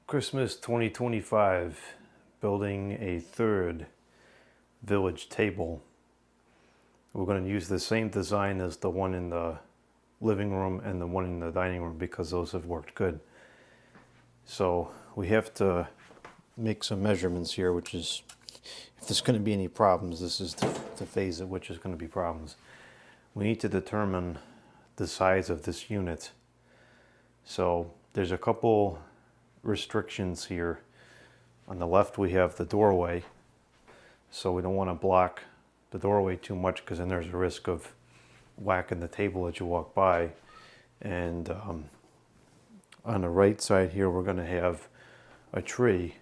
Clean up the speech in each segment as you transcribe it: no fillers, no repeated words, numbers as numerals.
Christmas 2025, building a third village table. We're going to use the same design as the one in the living room and the one in the dining room because those have worked good. So we have to make some measurements here, which is, if there's going to be any problems, this is the phase at which there's going to be problems. We need to determine the size of this unit. So there's a couple restrictions here. On the left we have the doorway, so we don't want to block the doorway too much because then there's a risk of whacking the table as you walk by. And on the right side here we're going to have a tree,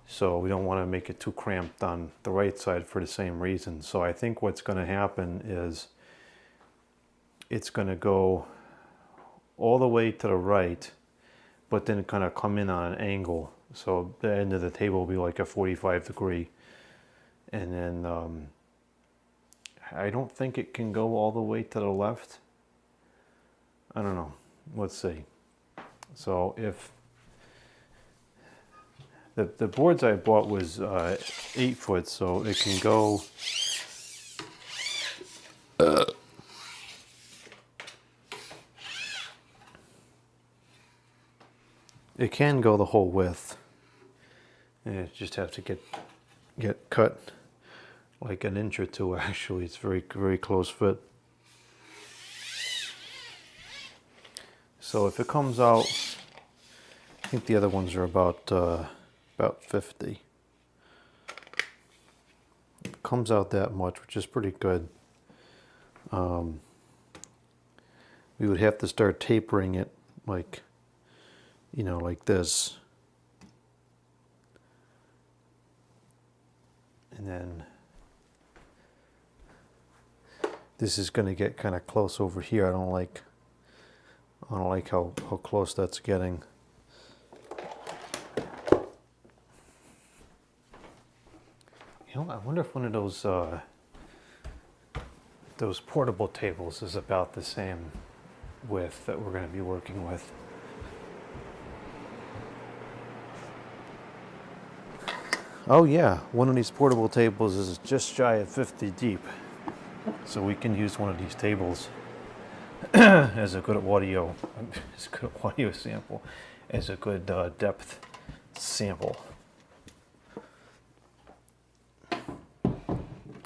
so we don't want to make it too cramped on the right side for the same reason. So I think what's going to happen is it's going to go all the way to the right, but then kind of come in on an angle. So the end of the table will be like a 45 degree. And then I don't think it can go all the way to the left. I don't know. Let's see. So if the boards I bought was 8 foot, so it can go it can go the whole width. And it just have to get cut like an inch or two. Actually, it's very close fit. So if it comes out, I think the other ones are about 50. It comes out that much, which is pretty good. We would have to start tapering it like, like this. And then this is going to get kind of close over here. I don't like how close that's getting. I wonder if one of those portable tables is about the same width that we're going to be working with. Oh yeah, one of these portable tables is just shy of 50 deep. So we can use one of these tables as a good audio sample, as a good depth sample.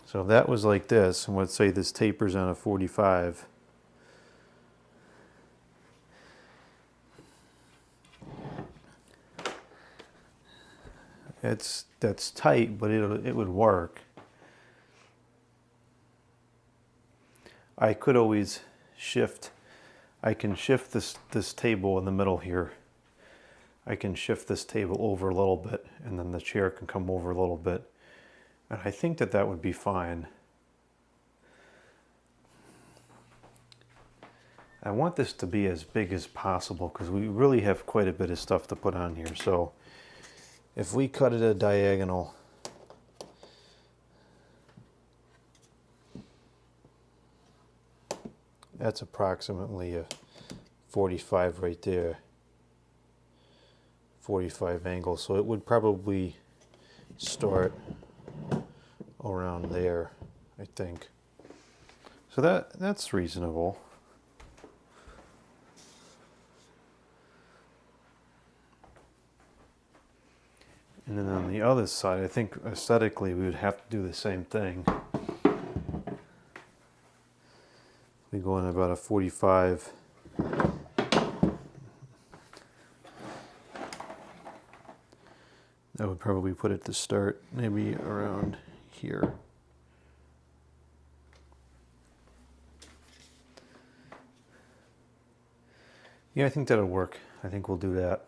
So if that was like this, and let's say this tapers on a 45. That's tight, but it would work. I could always shift. I can shift this table in the middle here. I can shift this table over a little bit, and then the chair can come over a little bit. And I think that would be fine. I want this to be as big as possible because we really have quite a bit of stuff to put on here. So if we cut it at a diagonal, that's approximately a 45 right there. 45 angle. So it would probably start around there, I think. So that's reasonable. And then on the other side, I think aesthetically we would have to do the same thing. We go in about a 45. That would probably put it to start maybe around here. Yeah, I think that'll work. I think we'll do that.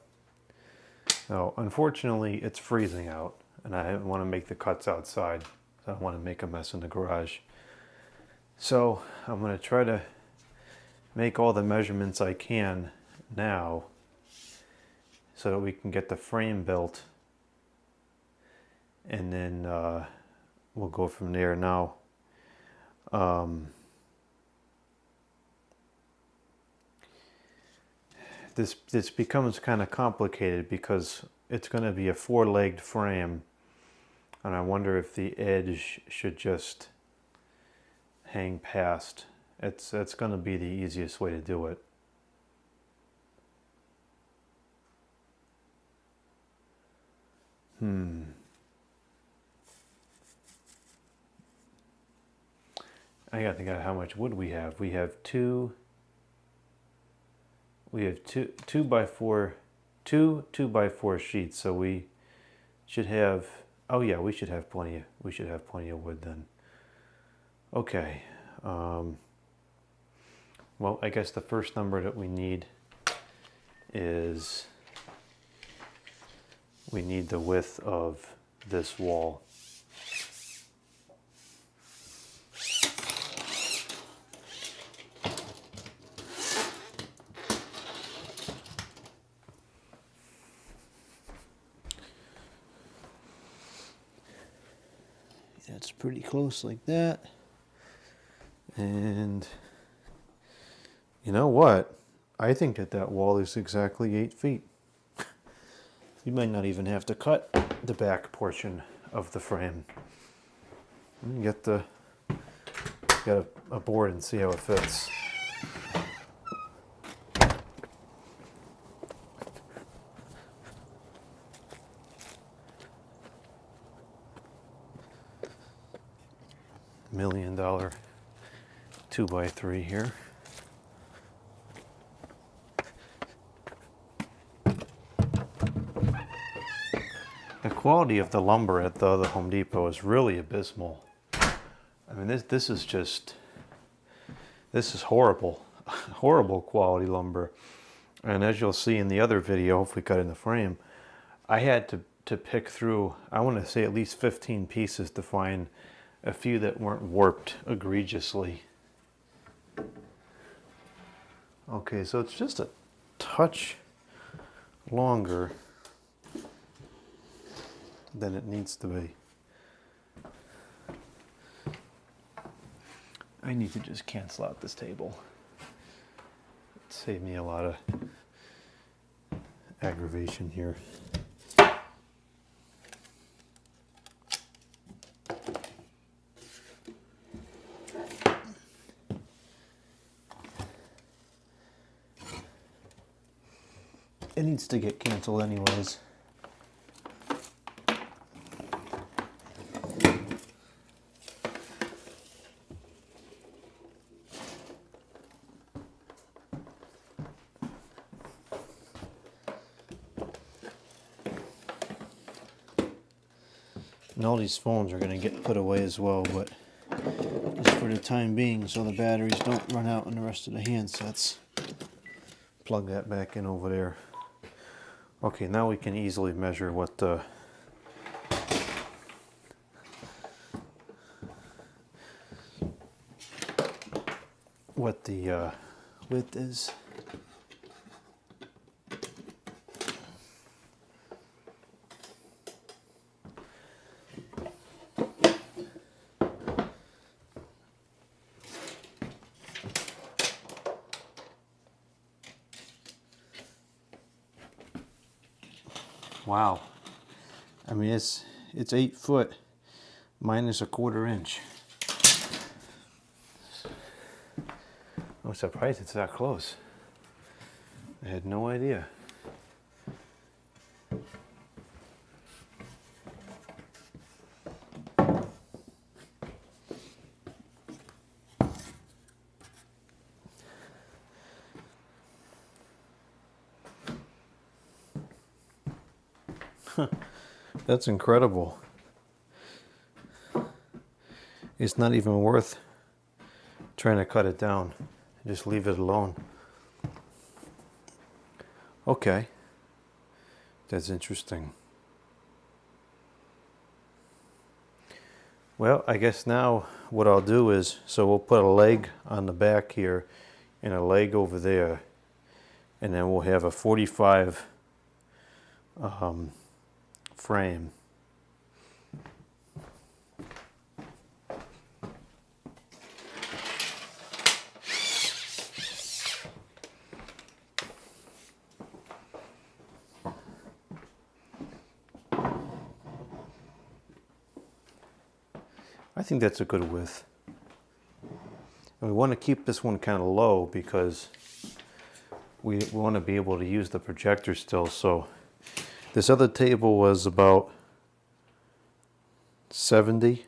Now, unfortunately, it's freezing out, and I want to make the cuts outside. I don't want to make a mess in the garage. So I'm going to try to make all the measurements I can now so that we can get the frame built, and then we'll go from there. Now, this becomes kind of complicated because it's going to be a 4-legged frame, and I wonder if the edge should just hang past. That's going to be the easiest way to do it. I gotta think of how much wood we have. We have two by 4 sheets, so we should have, oh yeah, we should have plenty of wood then. Okay. Well, I guess the first number that we need is we need the width of this wall. That's pretty close like that. And you know what? I think that wall is exactly 8 feet. You might not even have to cut the back portion of the frame. Get a board and see how it fits. $1 million 2x3 here. The quality of the lumber at the other Home Depot is really abysmal. I mean, this is horrible, horrible quality lumber. And as you'll see in the other video, if we cut in the frame, I had to pick through, I want to say at least 15 pieces to find a few that weren't warped egregiously. Okay, so it's just a touch longer than it needs to be. I need to just cancel out this table. It saved me a lot of aggravation here. It needs to get canceled anyways. And all these phones are going to get put away as well, but just for the time being, so the batteries don't run out in the rest of the handsets. Plug that back in over there. Okay, now we can easily measure what the width is. Wow. I mean, it's 8 foot minus a 1/4 inch. I'm surprised it's that close. I had no idea. That's incredible. It's not even worth trying to cut it down. Just leave it alone. Okay. That's interesting. Well, I guess now what I'll do is, so we'll put a leg on the back here and a leg over there, and then we'll have a 45 frame. I think that's a good width. And we want to keep this one kind of low because we want to be able to use the projector still. So this other table was about 70.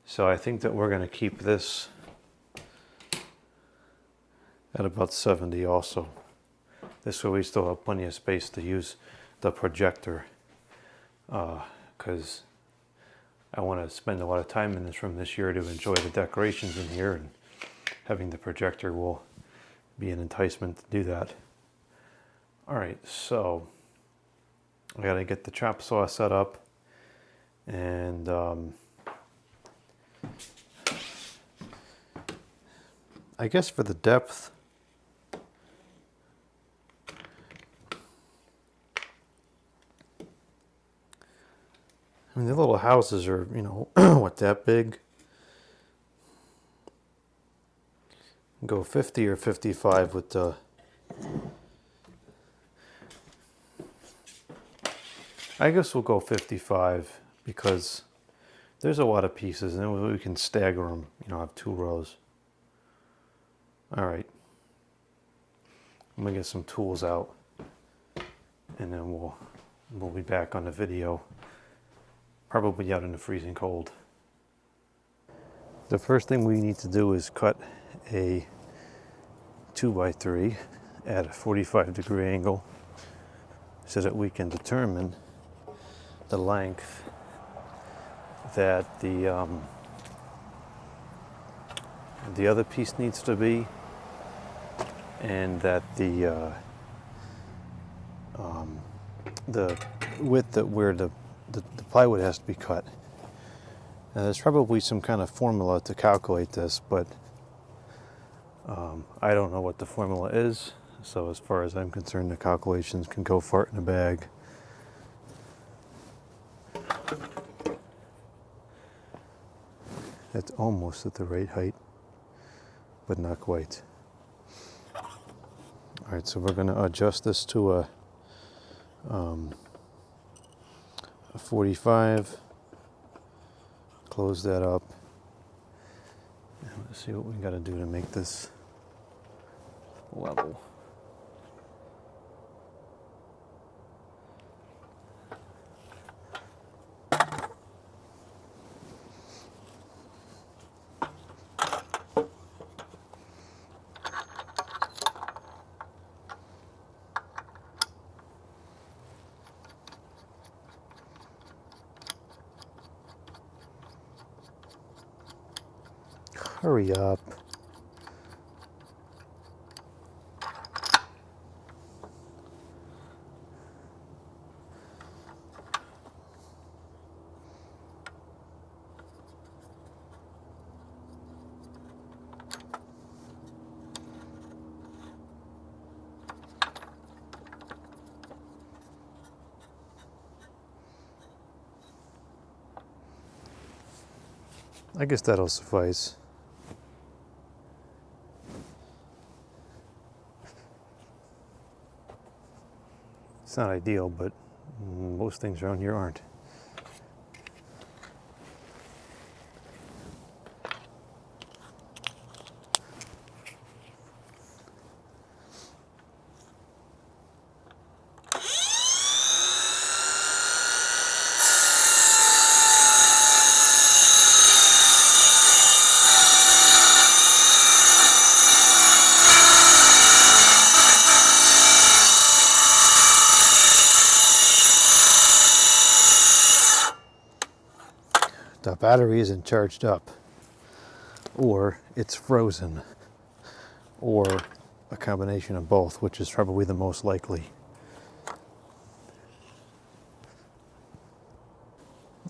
So I think that we're going to keep this at about 70 also. This way we still have plenty of space to use the projector, because I want to spend a lot of time in this room this year to enjoy the decorations in here, and having the projector will be an enticement to do that. All right, so I got to get the chop saw set up, and I guess for the depth, I mean, the little houses are, you know, what, that big? Go 50 or 55 with the... I guess we'll go 55 because there's a lot of pieces and then we can stagger them, you know, have 2 rows. All right. I'm gonna get some tools out and then we'll be back on the video. Probably out in the freezing cold. The first thing we need to do is cut a 2x3 at a 45-degree angle so that we can determine the length that the other piece needs to be, and that the width that where the plywood has to be cut. Now, there's probably some kind of formula to calculate this, but I don't know what the formula is. So as far as I'm concerned, the calculations can go fart in a bag. That's almost at the right height, but not quite. All right, so we're going to adjust this to a 45, close that up, and let's see what we got to do to make this level. Hurry up. I guess that'll suffice. It's not ideal, but most things around here aren't. The battery isn't charged up, or it's frozen, or a combination of both, which is probably the most likely.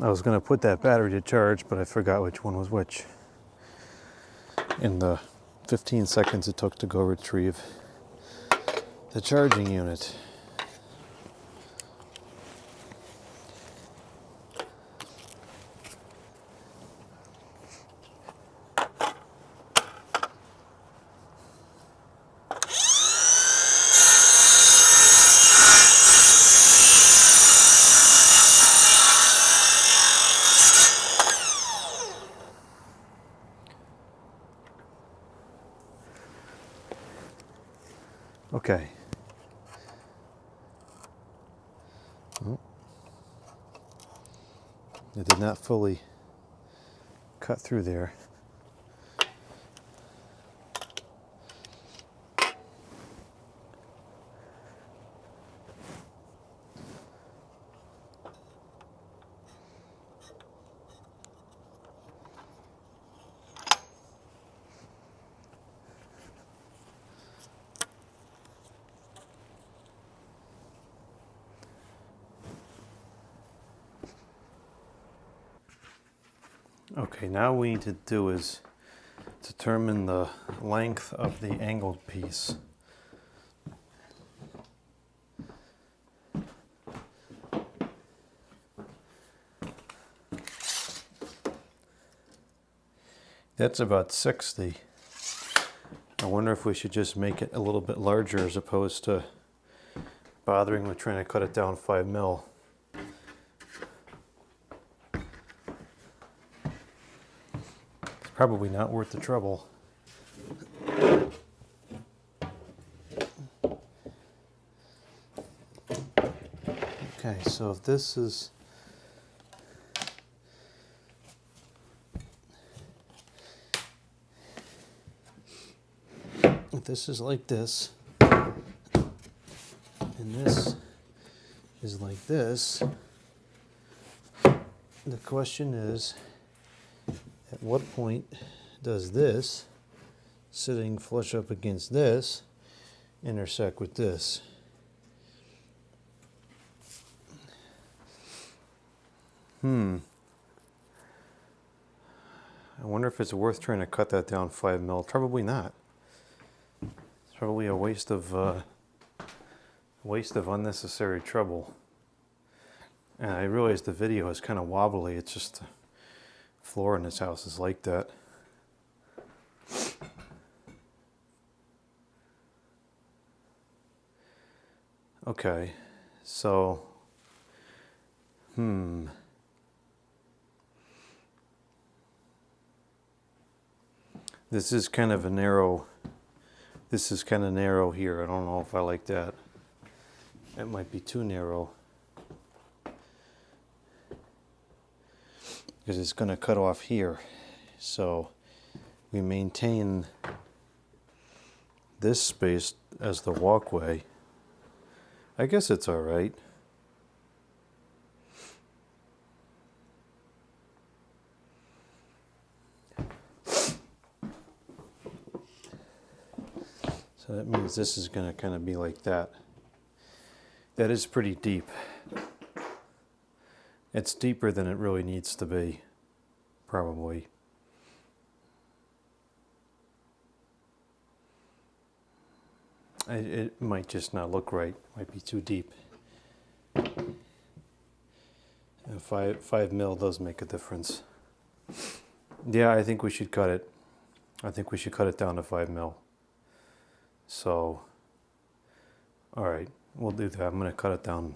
I was going to put that battery to charge, but I forgot which one was which in the 15 seconds it took to go retrieve the charging unit. Okay. Oh. It did not fully cut through there. Okay, now what we need to do is determine the length of the angled piece. That's about 60. I wonder if we should just make it a little bit larger as opposed to bothering with trying to cut it down 5 mil. It's probably not worth the trouble. Okay, so if this is like this, and this is like this, the question is, at what point does this, sitting flush up against this, intersect with this? I wonder if it's worth trying to cut that down 5 mil. Probably not. It's probably a waste of unnecessary trouble. And I realize the video is kind of wobbly. It's just the floor in this house is like that. Okay, so this is kind of a narrow. This is kind of narrow here. I don't know if I like that. It might be too narrow. Because it's going to cut off here. So we maintain this space as the walkway. I guess it's all right. So that means this is going to kind of be like that. That is pretty deep. It's deeper than it really needs to be, probably. It might just not look right. Might be too deep. And 5 mil does make a difference. Yeah, I think we should cut it. I think we should cut it down to 5 mil. So, all right, we'll do that. I'm going to cut it down.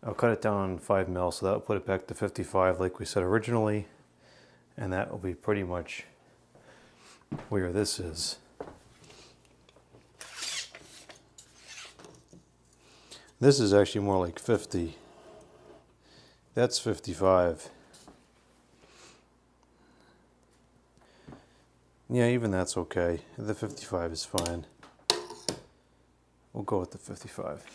I'll cut it down 5 mil, so that'll put it back to 55 like we said originally. And that will be pretty much where this is. This is actually more like 50. That's 55. Yeah, even that's okay. The 55 is fine. We'll go with the 55.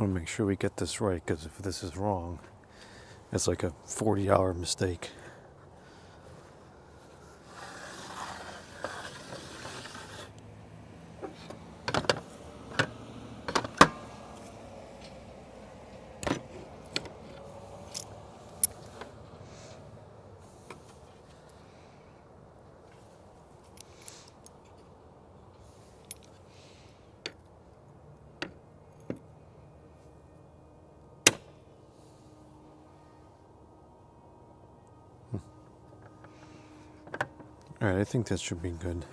want to make sure we get this right, because if this is wrong, it's like a 40-hour mistake. All right, I think that should be good.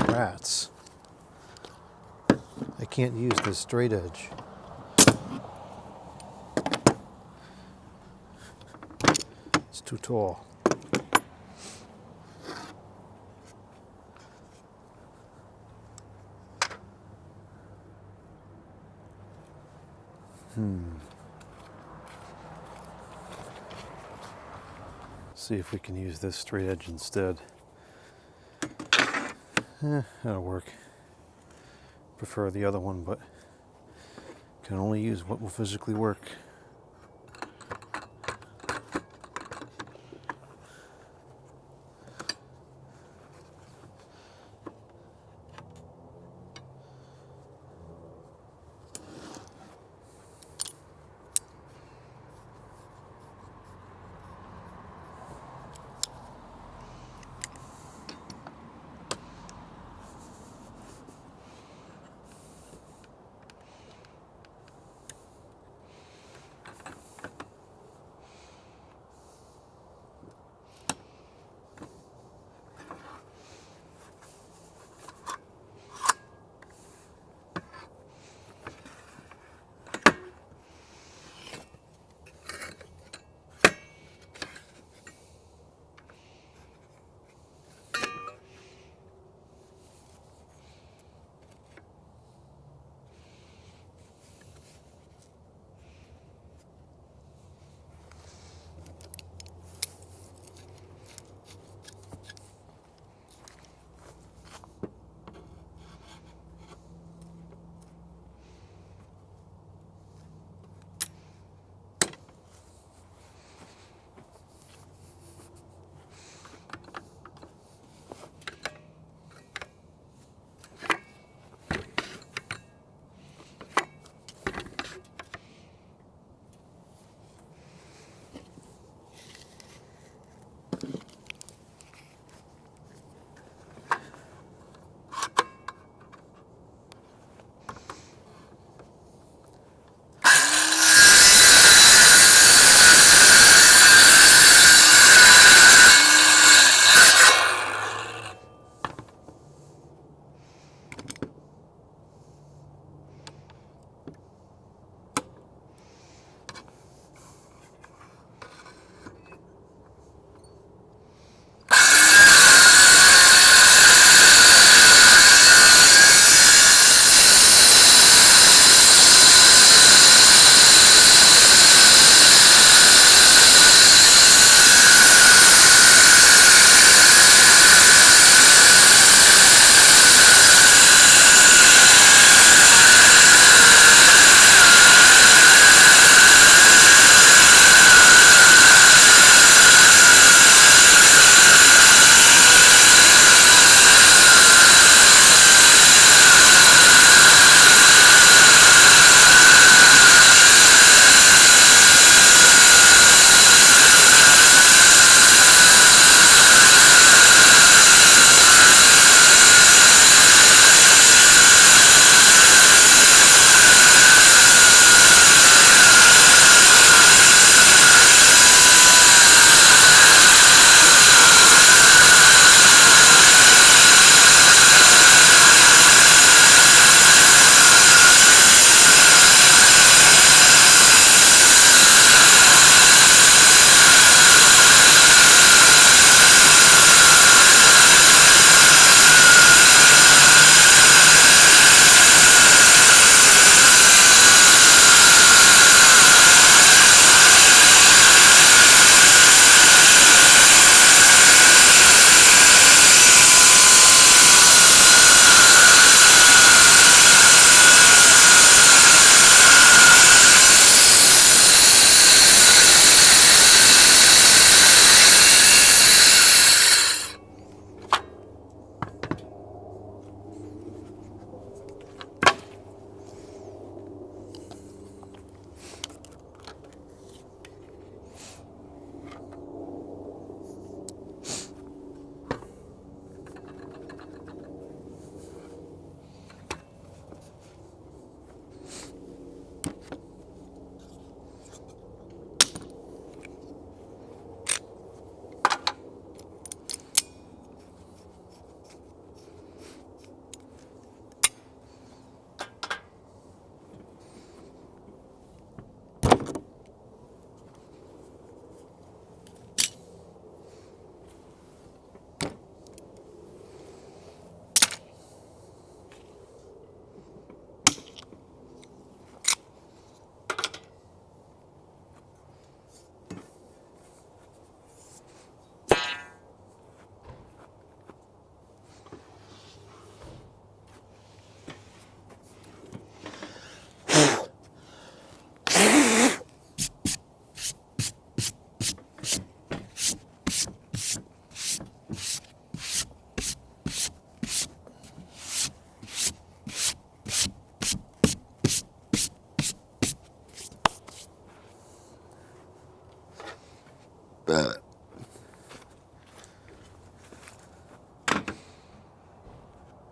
Rats. I can't use this straight edge. It's too tall. See if we can use this straight edge instead. That'll work. Prefer the other one, but can only use what will physically work.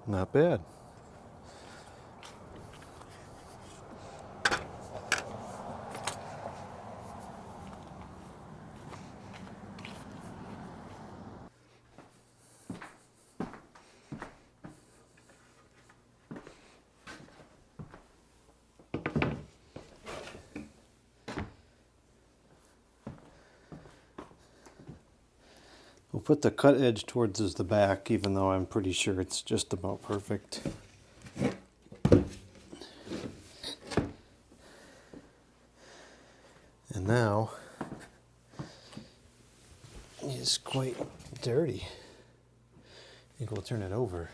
Not bad. We'll put the cut edge towards the back, even though I'm pretty sure it's just about perfect. And now, it's quite dirty. I think we'll turn it over.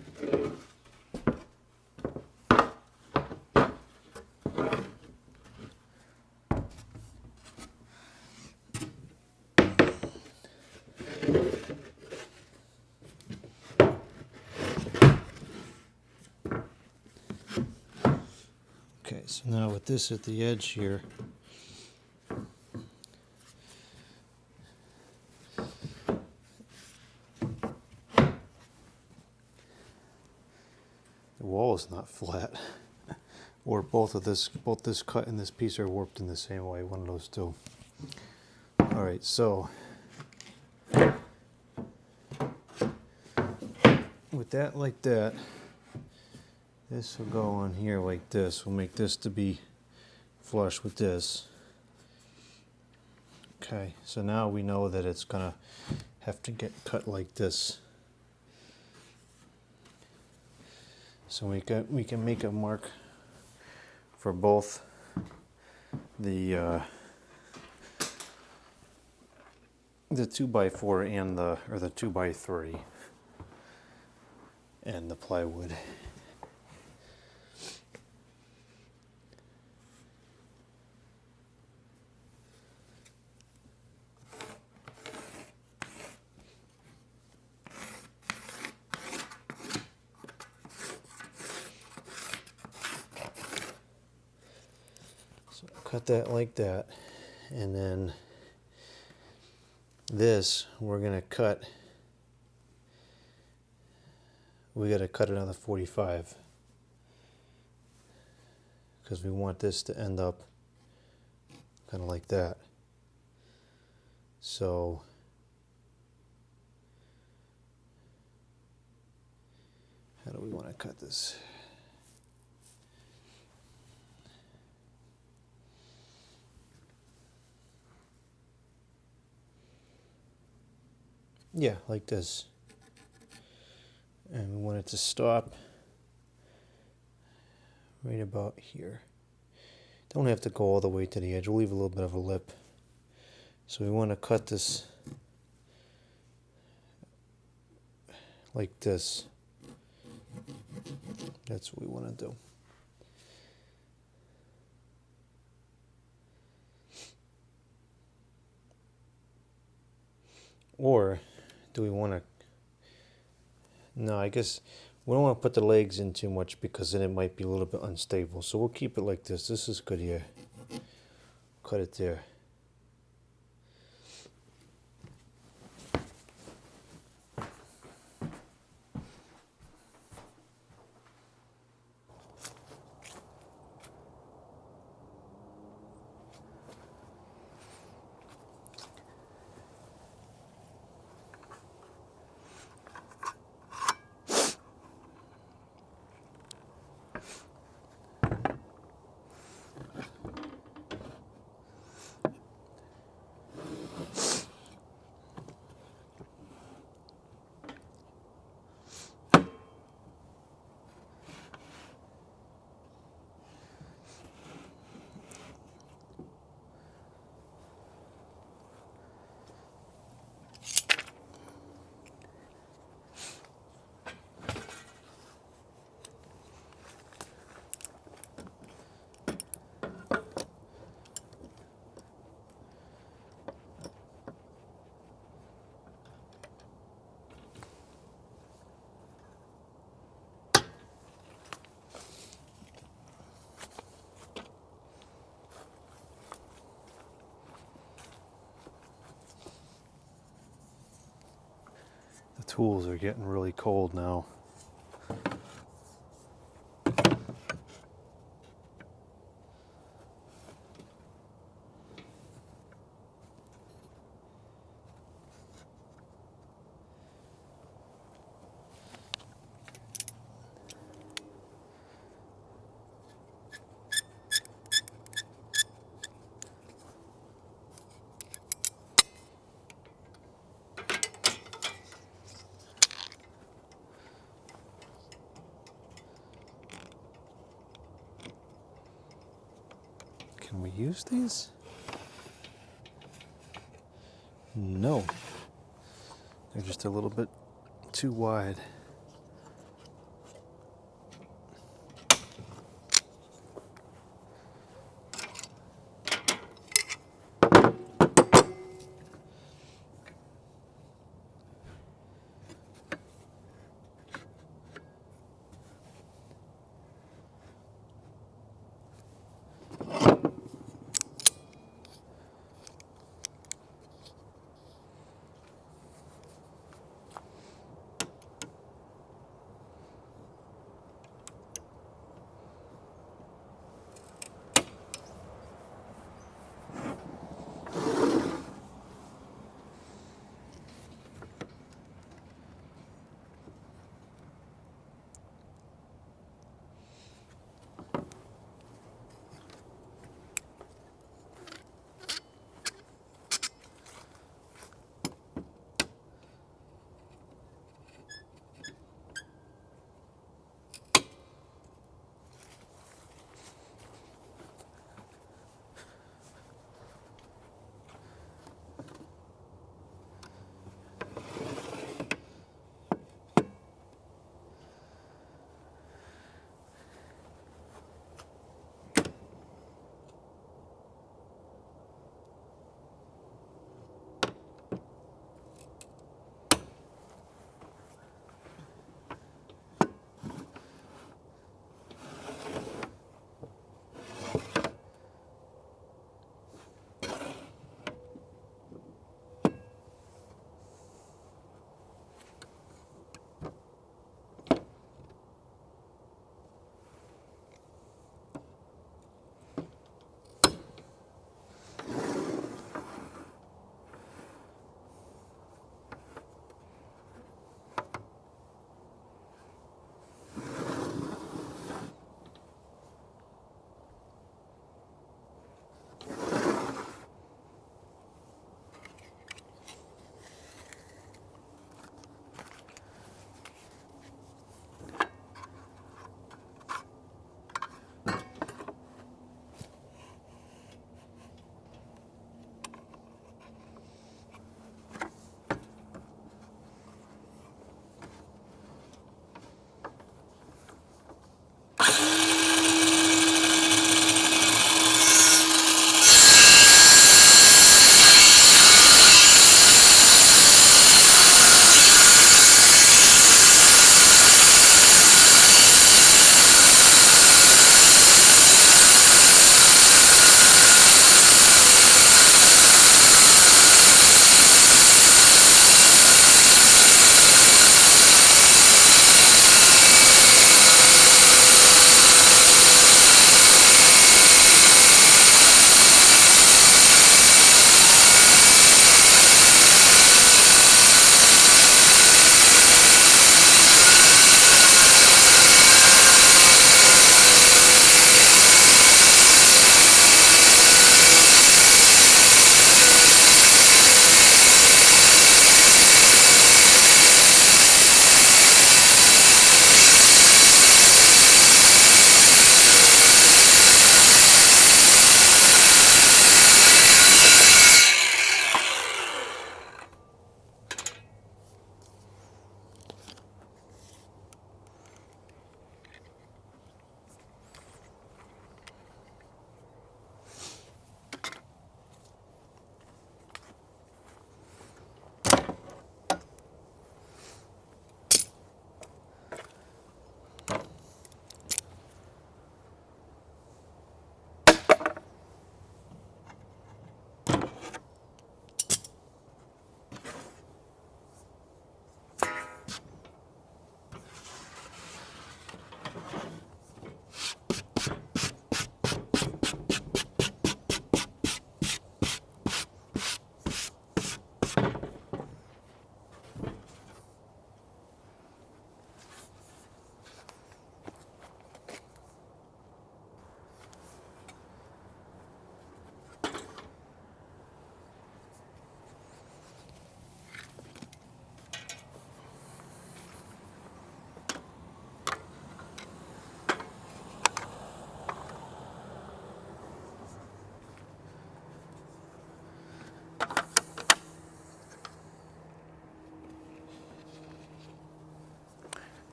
Okay, so now with this at the edge here, the wall is not flat, or both this cut and this piece are warped in the same way, one of those two. All right, so with that like that, this will go on here like this. We'll make this to be flush with this. Okay, so now we know that it's gonna have to get cut like this. So we can make a mark for both the 2x4 and the 2x3 and the plywood. So cut that like that, and then this we're gonna cut. We gotta cut another 45 because we want this to end up kind of like that. So how do we want to cut this? Yeah, like this. And we want it to stop right about here. Don't have to go all the way to the edge. We'll leave a little bit of a lip. So we want to cut this like this. That's what we want to do. Or do we want to... No, I guess we don't want to put the legs in too much because then it might be a little bit unstable. So we'll keep it like this. This is good here. Cut it there. tools are getting really cold now. Can we use these? No. They're just a little bit too wide.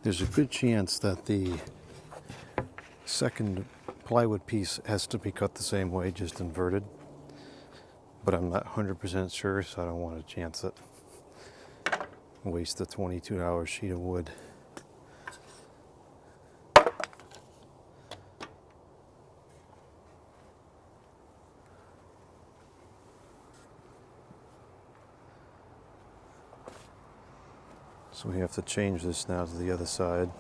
There's a good chance that the second plywood piece has to be cut the same way, just inverted. But I'm not 100% sure, so I don't want to chance it. Waste the $22 sheet of wood. So we have to change this now to the other side.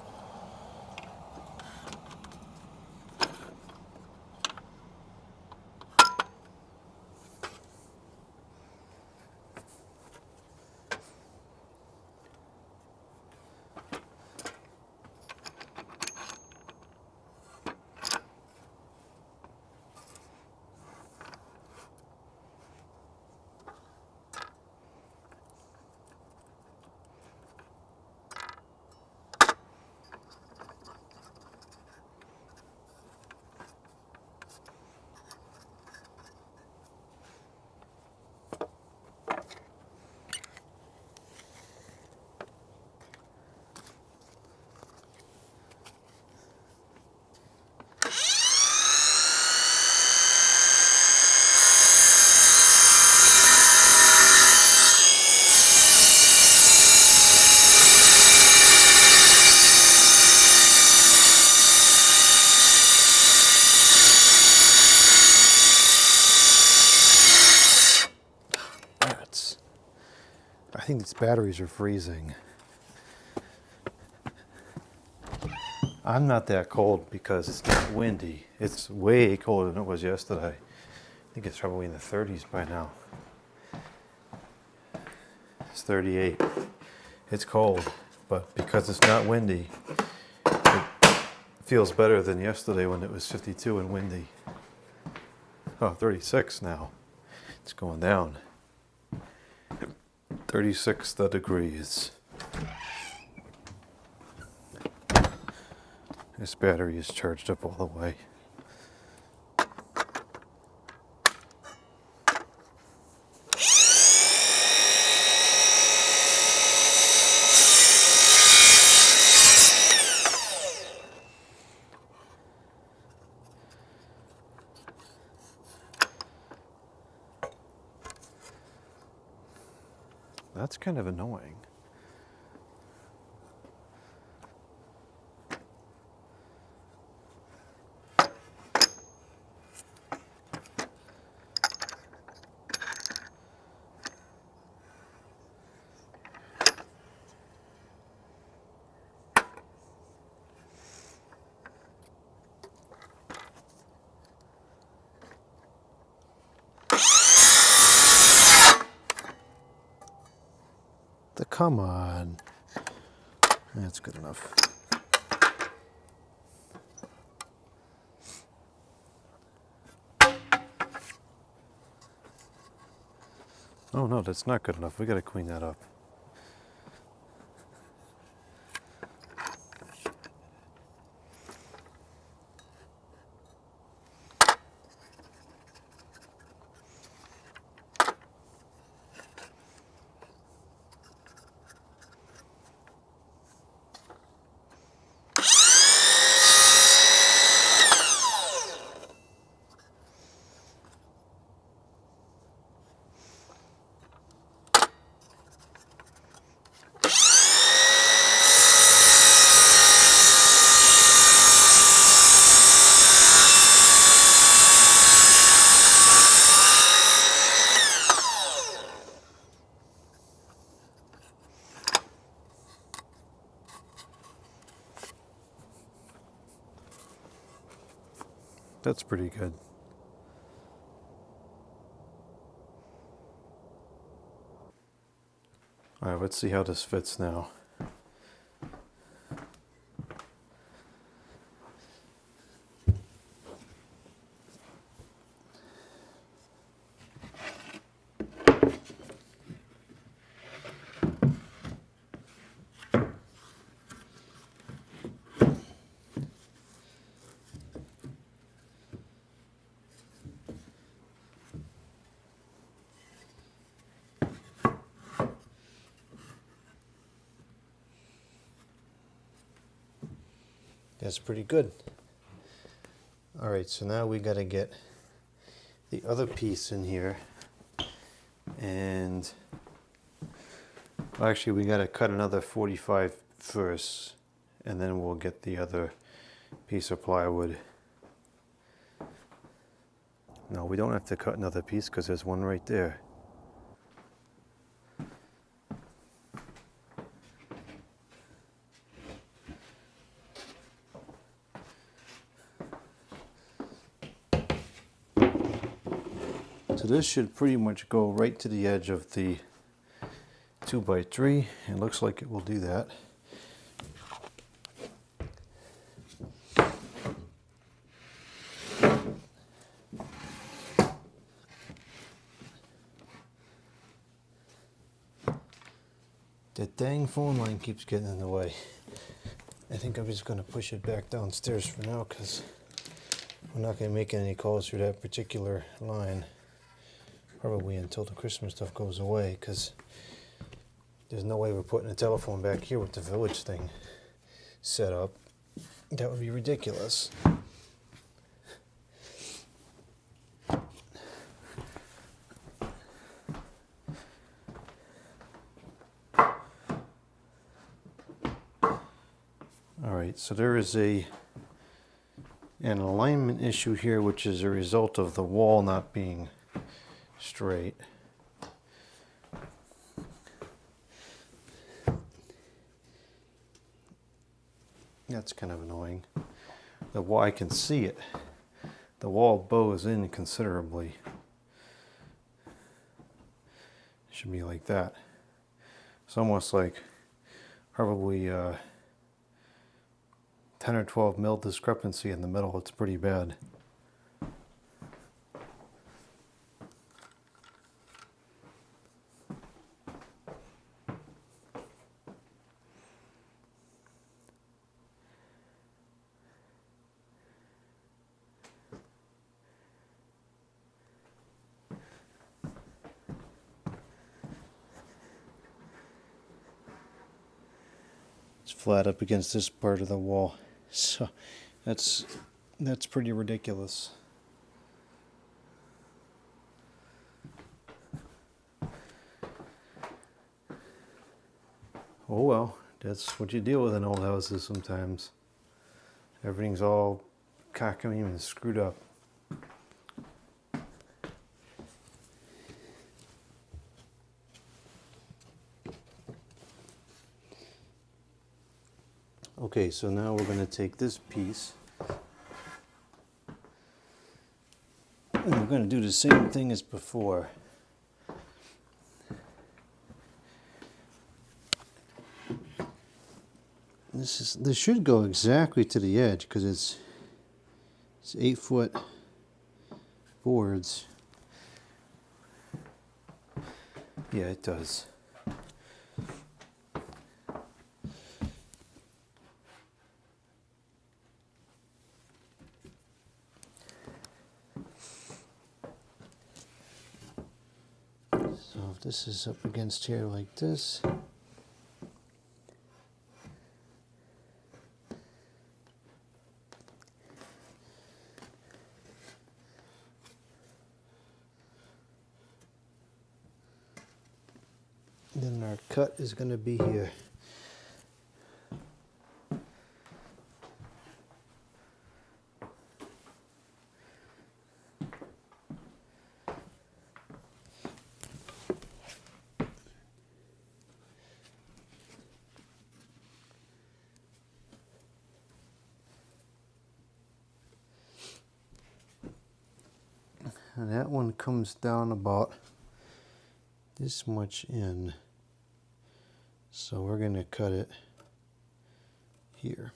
I think these batteries are freezing. I'm not that cold because it's not windy. It's way colder than it was yesterday. I think it's probably in the 30s by now. It's 38. It's cold, but because it's not windy, it feels better than yesterday when it was 52 and windy. Oh, 36 now. It's going down. 36 degrees. This battery is charged up all the way. That's kind of annoying. Come on. That's good enough. Oh no, that's not good enough. We gotta clean that up. That's pretty good. All right, let's see how this fits now. That's pretty good. All right, so now we got to get the other piece in here, and actually we got to cut another 45 first, and then we'll get the other piece of plywood. No, we don't have to cut another piece because there's one right there. So this should pretty much go right to the edge of the 2x3. It looks like it will do that. That dang phone line keeps getting in the way. I think I'm just going to push it back downstairs for now because we're not going to make any calls through that particular line. Probably until the Christmas stuff goes away, because there's no way we're putting a telephone back here with the village thing set up. That would be ridiculous. Alright, so there is an alignment issue here, which is a result of the wall not being straight. That's kind of annoying. The wall, I can see it. The wall bows in considerably. It should be like that. It's almost like probably 10 or 12 mil discrepancy in the middle. It's pretty bad. Flat up against this part of the wall, so that's pretty ridiculous. Oh well, that's what you deal with in old houses sometimes. Everything's all cockeyed and screwed up. Okay, so now we're going to take this piece and we're going to do the same thing as before. This should go exactly to the edge because it's 8-foot boards. Yeah, it does. So if this is up against here like this, then our cut is going to be here. And that one comes down about this much in. So we're going to cut it here.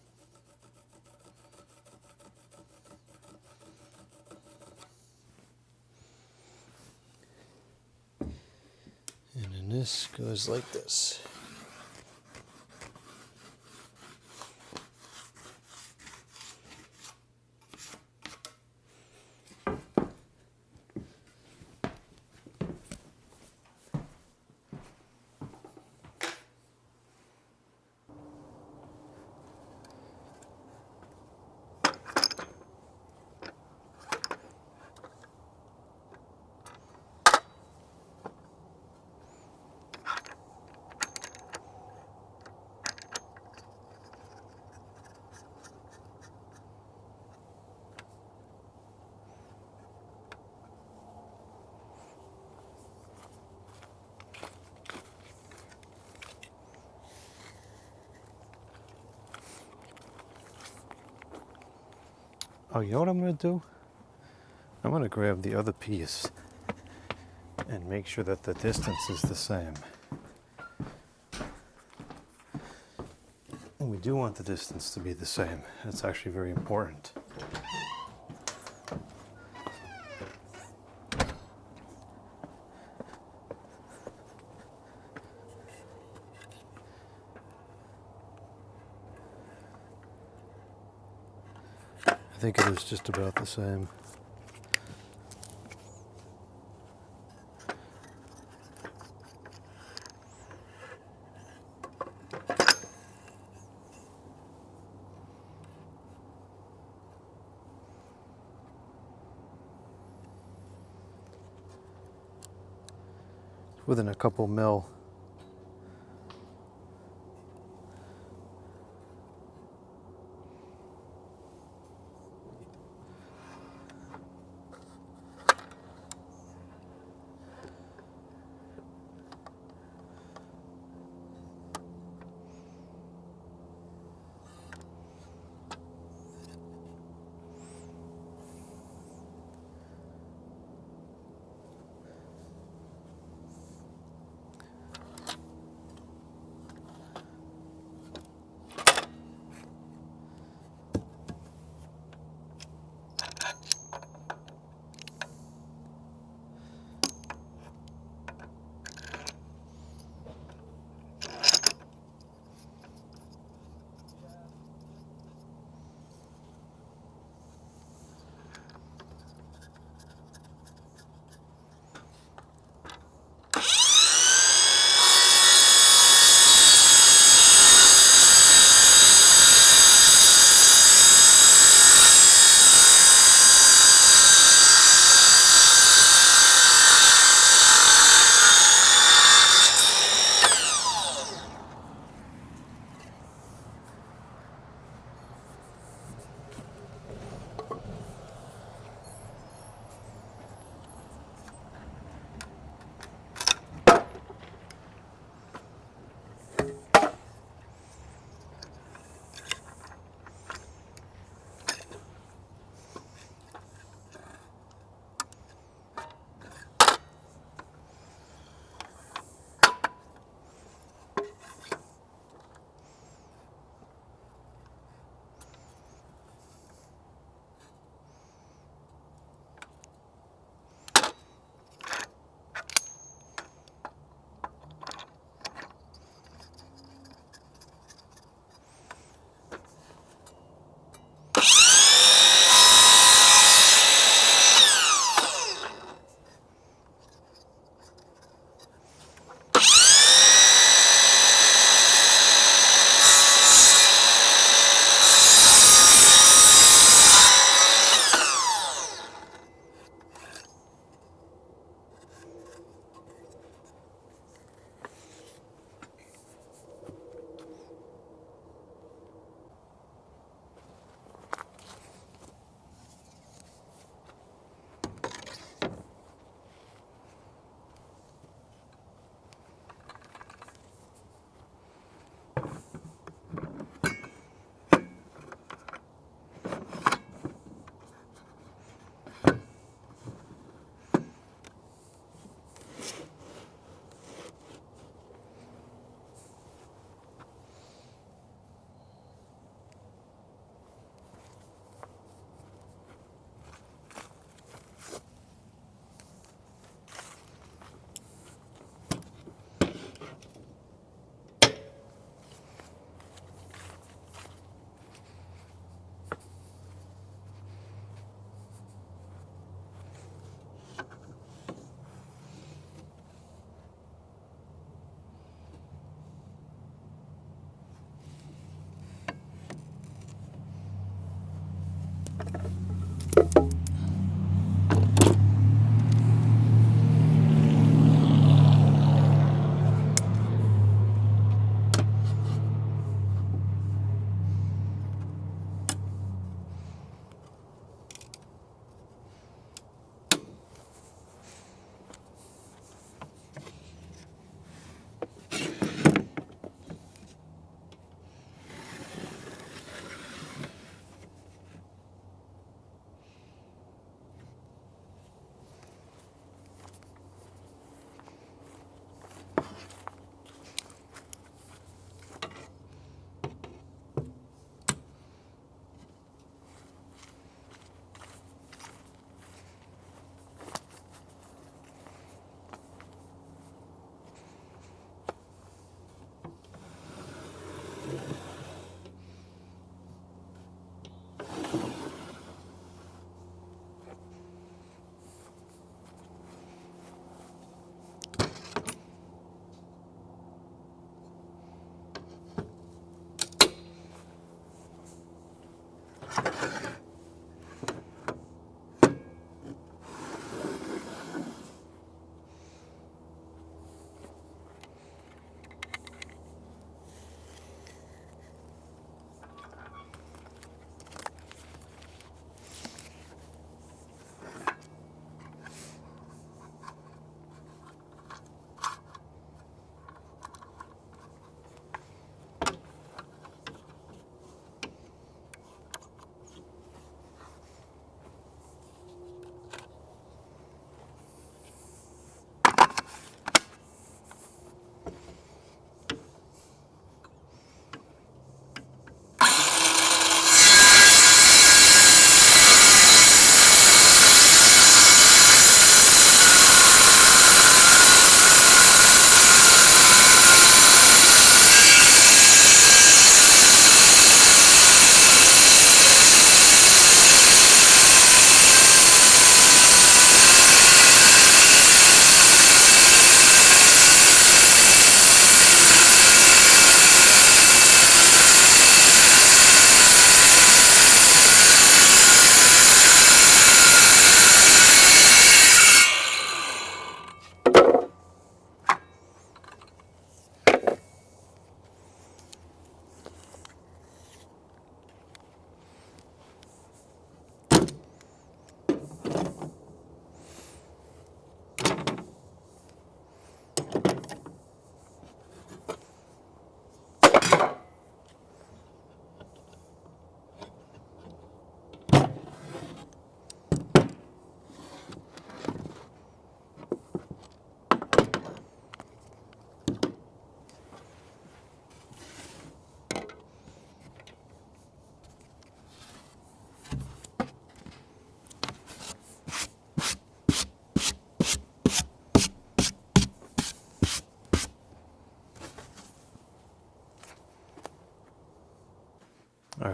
And then this goes like this. Oh, you know what I'm going to do? I'm going to grab the other piece and make sure that the distance is the same. And we do want the distance to be the same. That's actually very important. I think it is just about the same. Within a couple mil.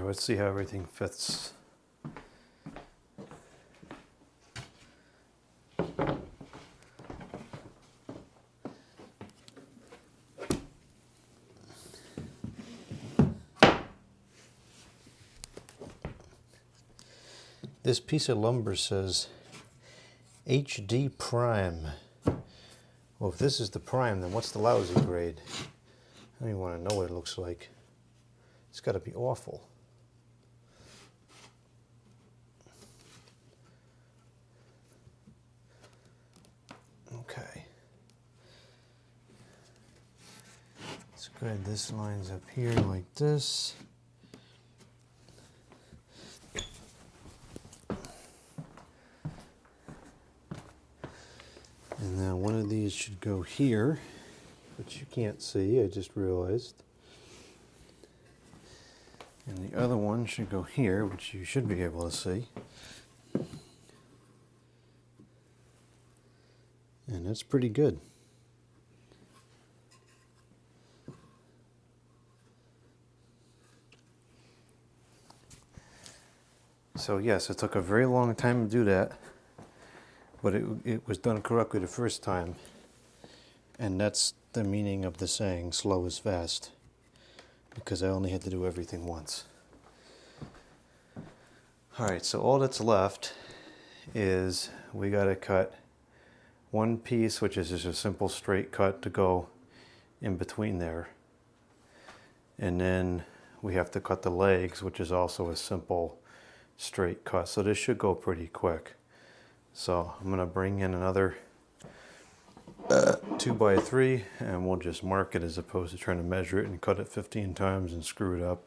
Alright, let's see how everything fits. This piece of lumber says HD Prime. Well, if this is the prime, then what's the lousy grade? I don't even want to know what it looks like. It's got to be awful. Okay. Let's go ahead. This lines up here like this. And now one of these should go here, which you can't see, I just realized. And the other one should go here, which you should be able to see. And that's pretty good. So yes, it took a very long time to do that, but it was done correctly the first time. And that's the meaning of the saying, slow is fast, because I only had to do everything once. Alright, so all that's left is we got to cut one piece, which is just a simple straight cut to go in between there. And then we have to cut the legs, which is also a simple straight cut. So this should go pretty quick. So I'm going to bring in another 2x3 and we'll just mark it as opposed to trying to measure it and cut it 15 times and screw it up.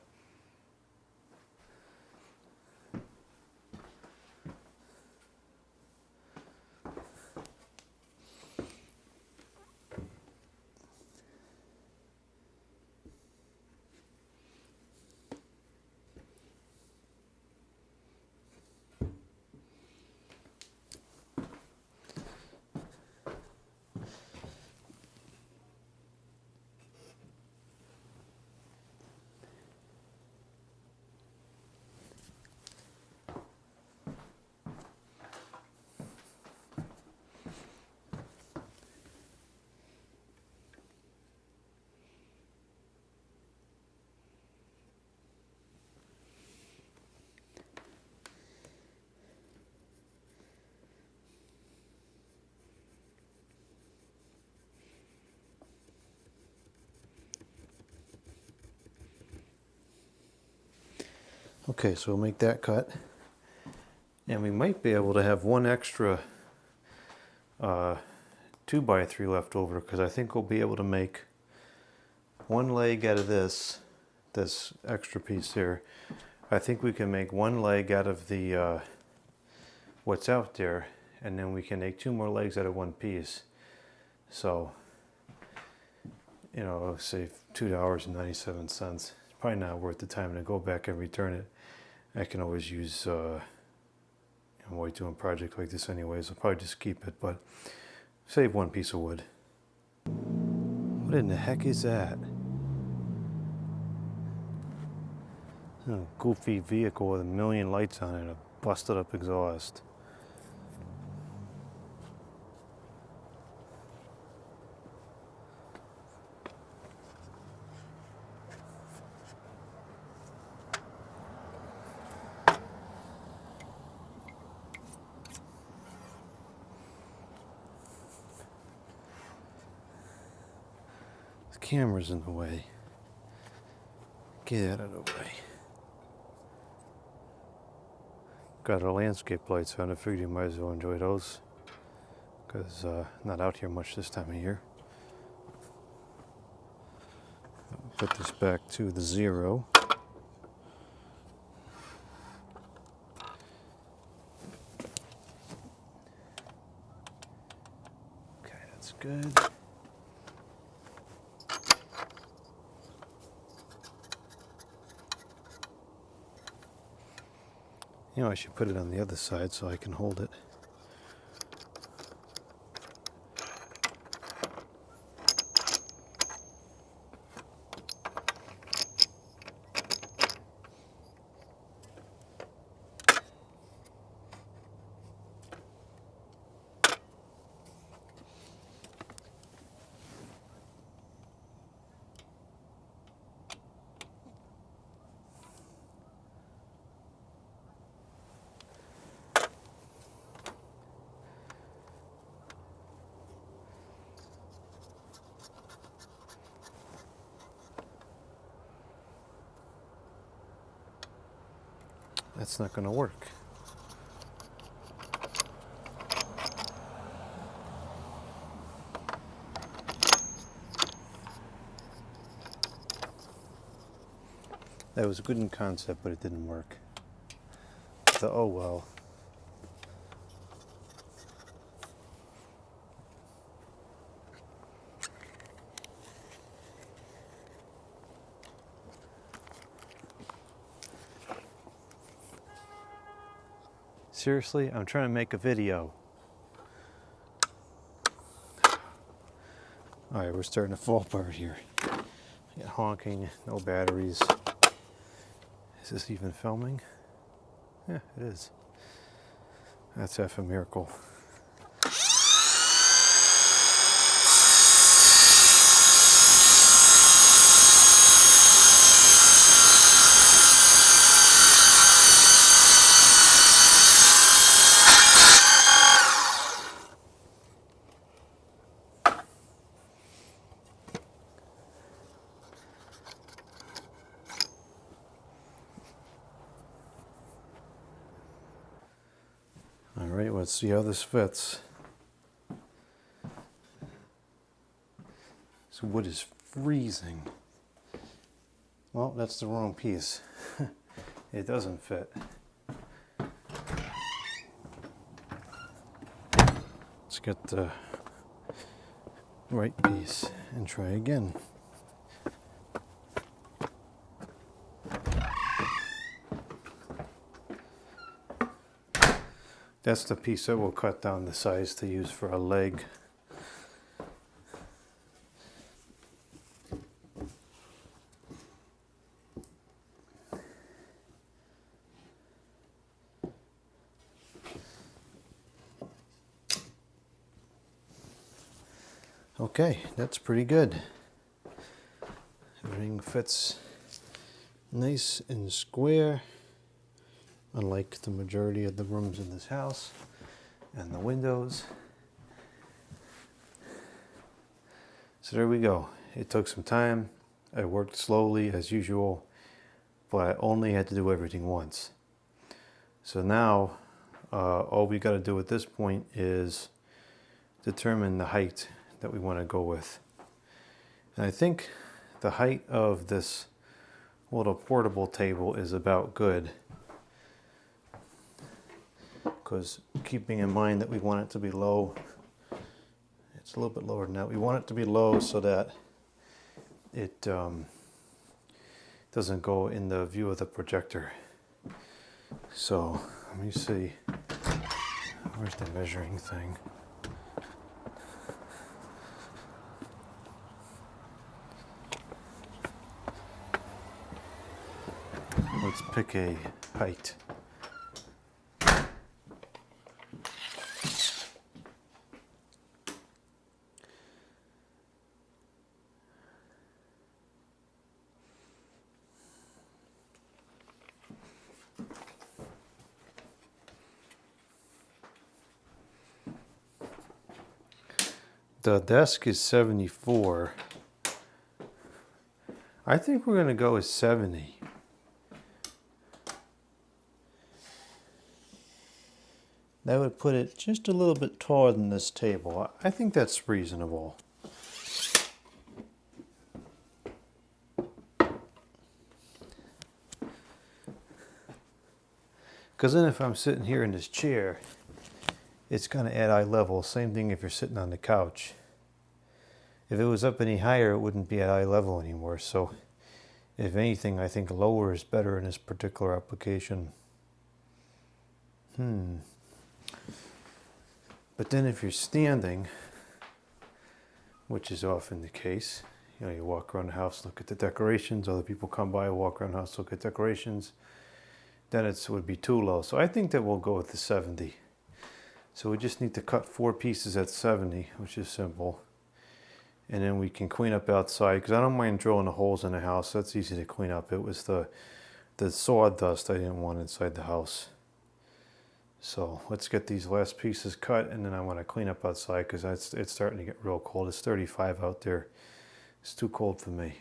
Okay, so we'll make that cut. And we might be able to have one extra 2x3 left over, because I think we'll be able to make one leg out of this extra piece here. I think we can make one leg out of the what's out there, and then we can make 2 more legs out of one piece. So, you know, save $2.97. It's probably not worth the time to go back and return it. I can always use I'm always doing a project like this anyways. I'll probably just keep it, but save one piece of wood. What in the heck is that? A goofy vehicle with a million lights on it and a busted up exhaust. The camera's in the way. Get out of the way. Got our landscape lights on. I figured you might as well enjoy those, because not out here much this time of year. Put this back to the 0. Okay, that's good. You know, I should put it on the other side so I can hold it. That's not going to work. That was good in concept, but it didn't work. So, oh well. Seriously, I'm trying to make a video. Alright, we're starting to fall apart here. Got honking, no batteries. Is this even filming? Yeah, it is. That's half a miracle. Alright, let's see how this fits. This wood is freezing. Well, that's the wrong piece. It doesn't fit. Let's get the right piece and try again. That's the piece that we'll cut down the size to use for a leg. Okay, that's pretty good. Everything fits nice and square, unlike the majority of the rooms in this house and the windows. So there we go. It took some time. I worked slowly as usual, but I only had to do everything once. So now all we got to do at this point is determine the height that we want to go with. And I think the height of this little portable table is about good, because keeping in mind that we want it to be low, it's a little bit lower than that. We want it to be low so that it doesn't go in the view of the projector. So let me see, where's the measuring thing? Let's pick a height. The desk is 74. I think we're going to go with 70. That would put it just a little bit taller than this table. I think that's reasonable. Because then if I'm sitting here in this chair, it's going to add eye level. Same thing if you're sitting on the couch. If it was up any higher, it wouldn't be at eye level anymore. So if anything, I think lower is better in this particular application. But then if you're standing, which is often the case, you know, you walk around the house, look at the decorations, other people come by, walk around the house, look at decorations, then it would be too low. So I think that we'll go with the 70. So we just need to cut 4 pieces at 70, which is simple. And then we can clean up outside, because I don't mind drilling the holes in the house. That's easy to clean up. It was the sawdust I didn't want inside the house. So let's get these last pieces cut, and then I want to clean up outside because it's starting to get real cold. It's 35 out there. It's too cold for me.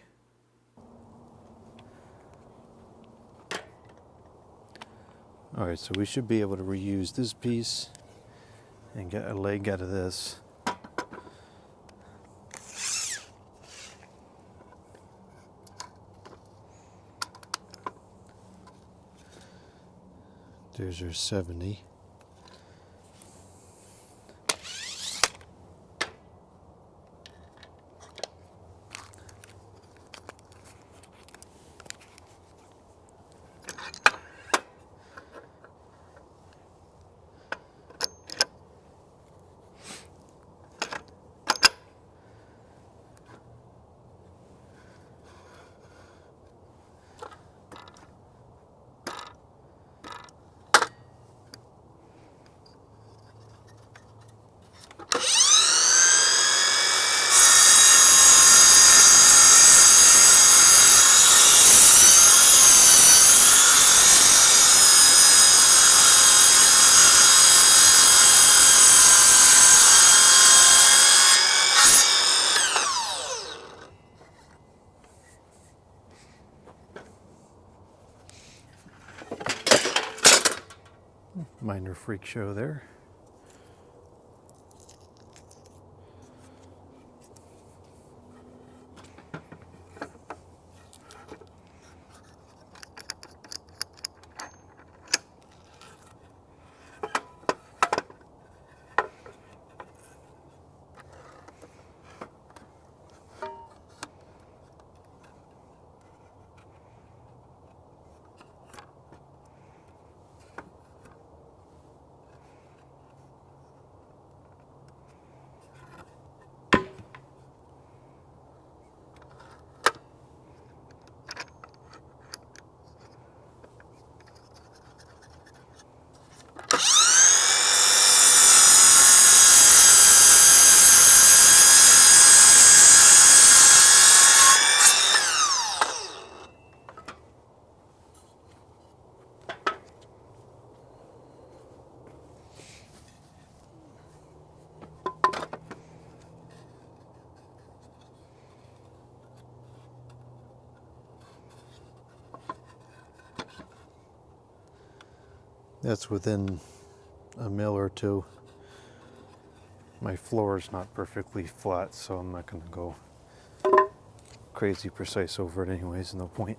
Alright, so we should be able to reuse this piece and get a leg out of this. There's your 70. Minor freak show there. That's within a mil or two. My floor is not perfectly flat, so I'm not going to go crazy precise over it anyways, no point.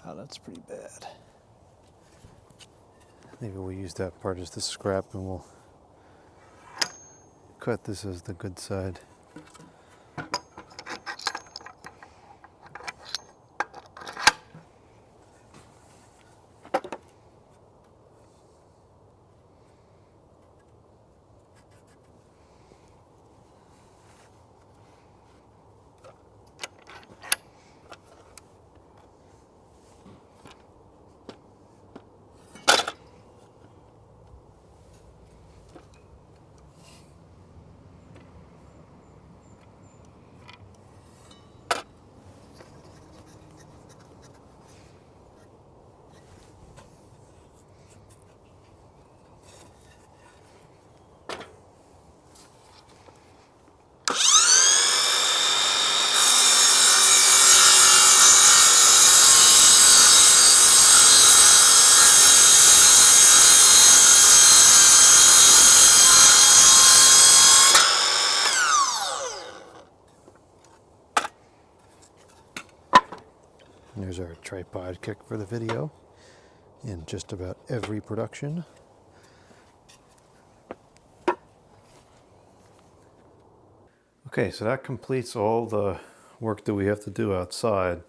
Wow, that's pretty bad. Maybe we'll use that part as the scrap and we'll cut this as the good side. And there's our tripod kick for the video in just about every production. Okay, so that completes all the work that we have to do outside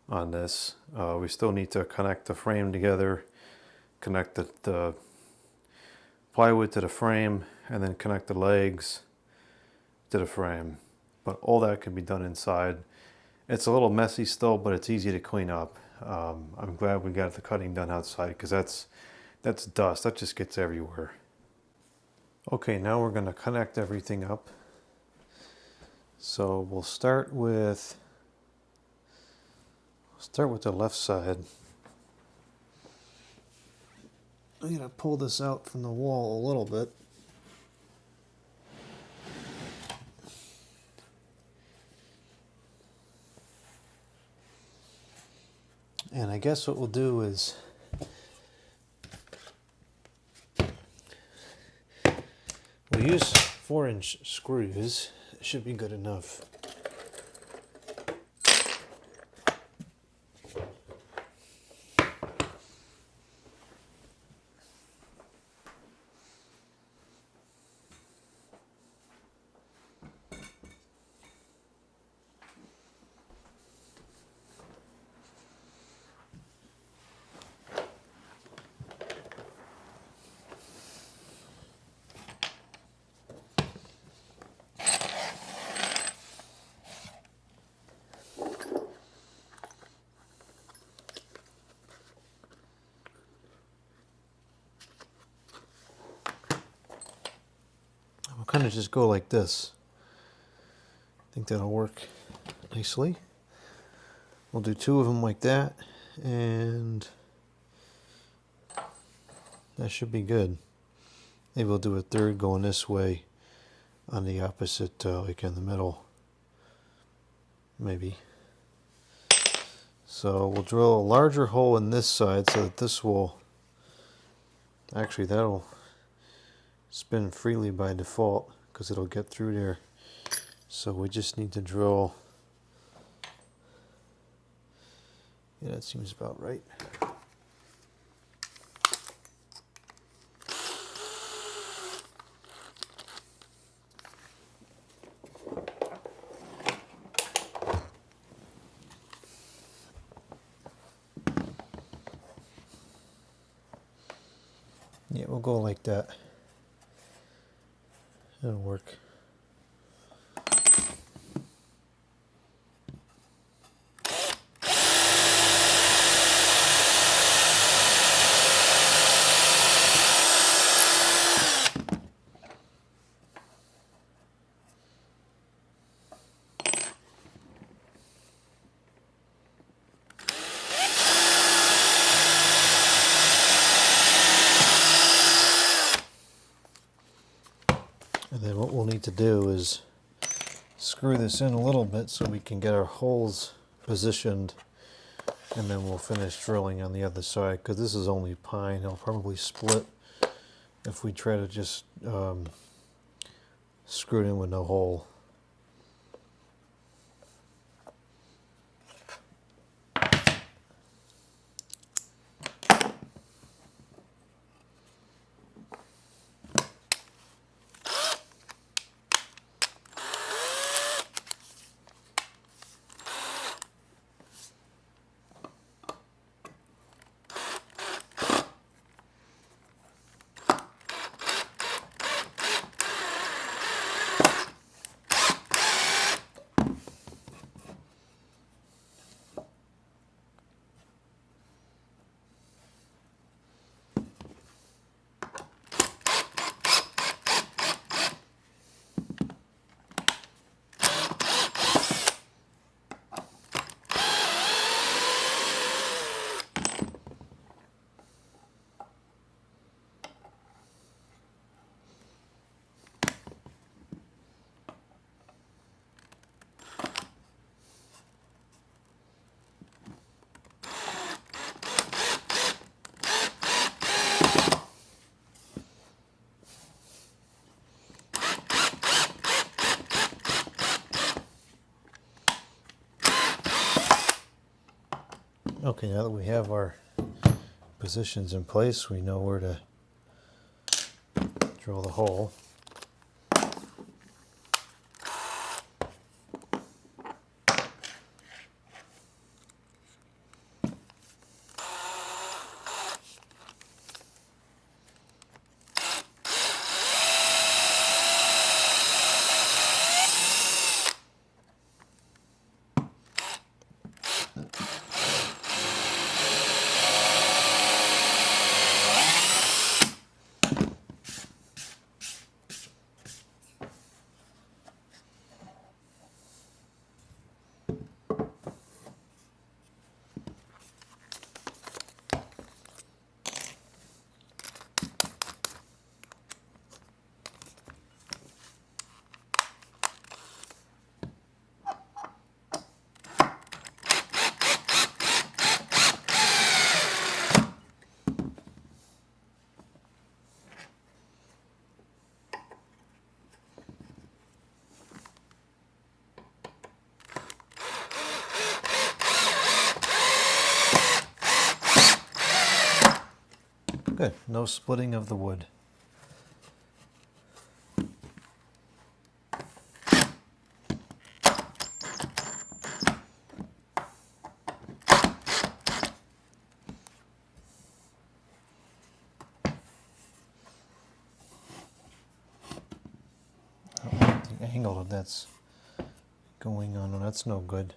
on this. We still need to connect the frame together, connect the plywood to the frame, and then connect the legs to the frame. But all that can be done inside. It's a little messy still, but it's easy to clean up. I'm glad we got the cutting done outside, because that's dust. That just gets everywhere. Okay, now we're going to connect everything up. So we'll start with the left side. I'm going to pull this out from the wall a little bit. And I guess what we'll do is we'll use 4-inch screws. It should be good enough. We'll kind of just go like this. I think that'll work nicely. We'll do 2 of them like that, and that should be good. Maybe we'll do a third going this way on the opposite, like in the middle. Maybe. So we'll drill a larger hole in this side so that this will, actually that'll spin freely by default because it'll get through there. So we just need to drill, yeah, that seems about right. Yeah, we'll go like that. That'll work. And then what we'll need to do is screw this in a little bit so we can get our holes positioned, and then we'll finish drilling on the other side, because this is only pine. It'll probably split if we try to just screw it in with no hole. Okay, now that we have our positions in place, we know where to drill the hole. Good, no splitting of the wood. The angle of that's going on, that's no good.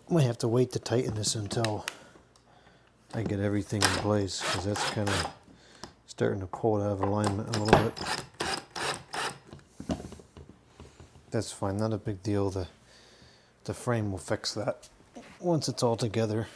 Might have to wait to tighten this until I get everything in place, because that's kind of starting to pull it out of alignment a little bit. That's fine, not a big deal. The frame will fix that once it's all together.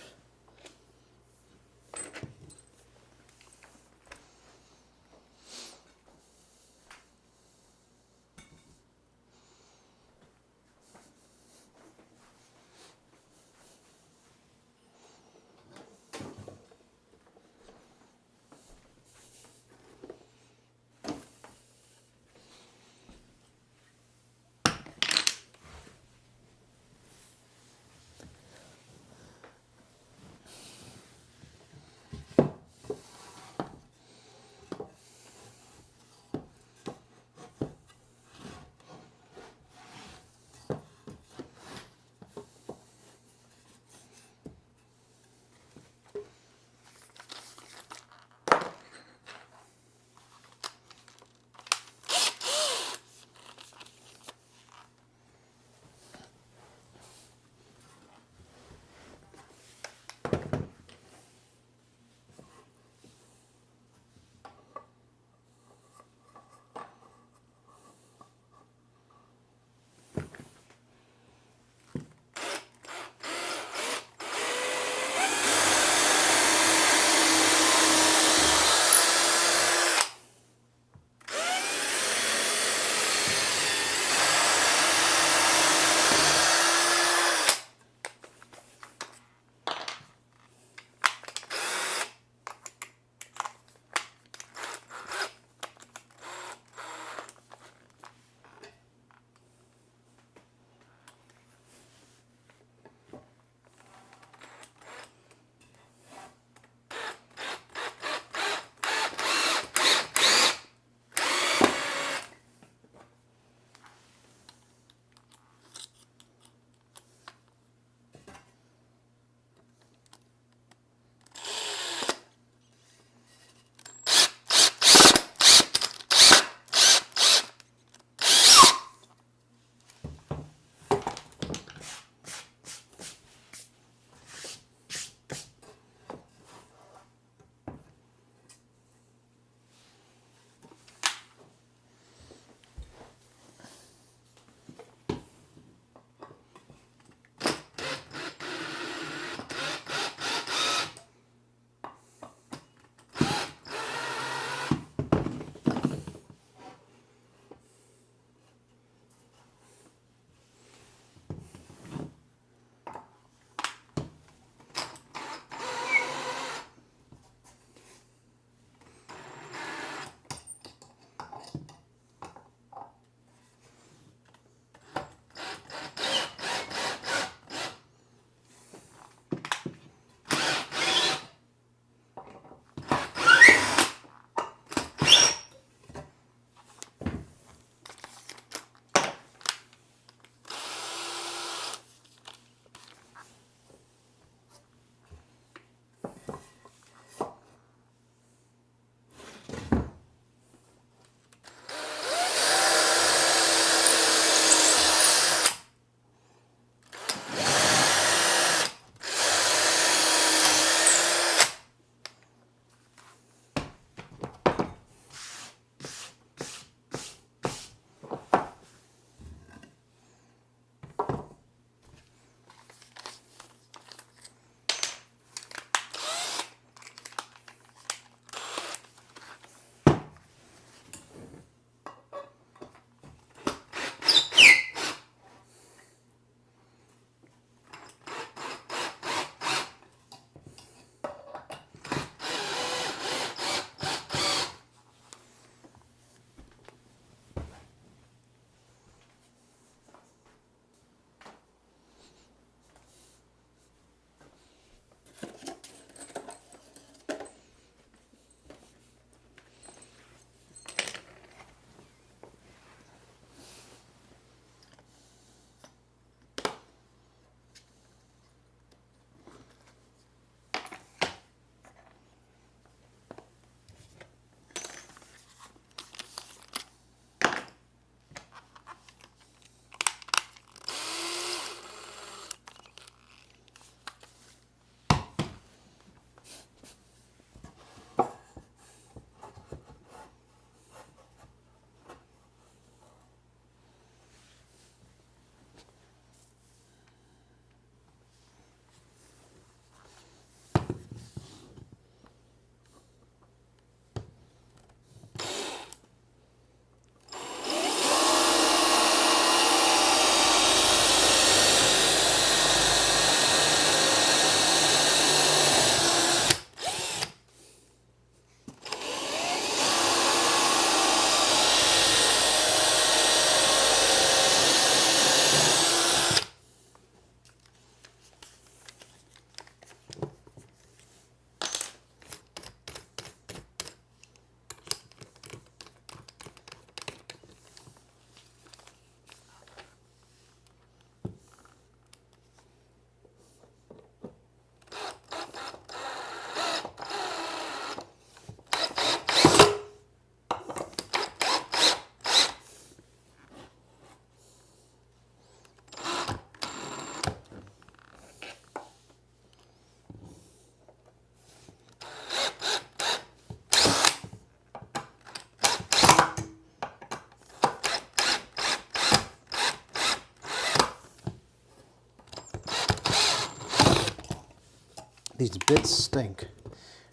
These bits stink.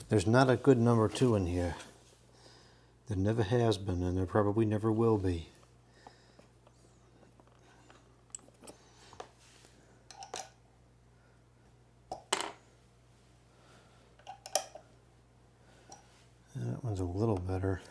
There's not a good number 2 in here. There never has been, and there probably never will be. That one's a little better.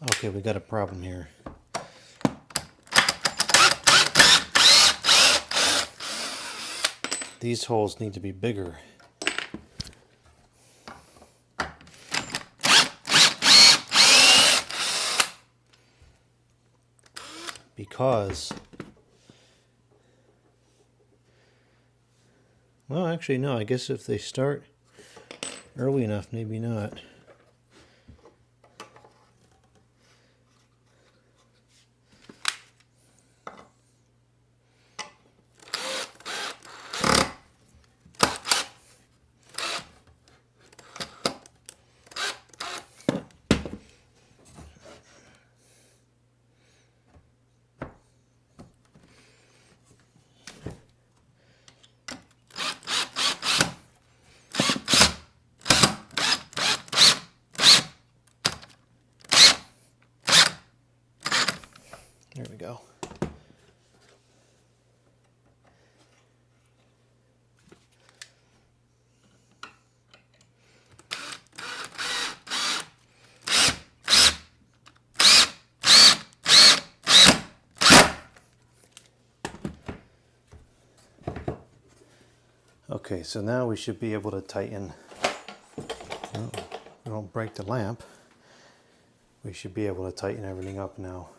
Okay, we got a problem here. These holes need to be bigger. Because, well, actually, no, I guess if they start early enough, maybe not. There we go. Okay, so now we should be able to tighten. Oh, we don't break the lamp. We should be able to tighten everything up now.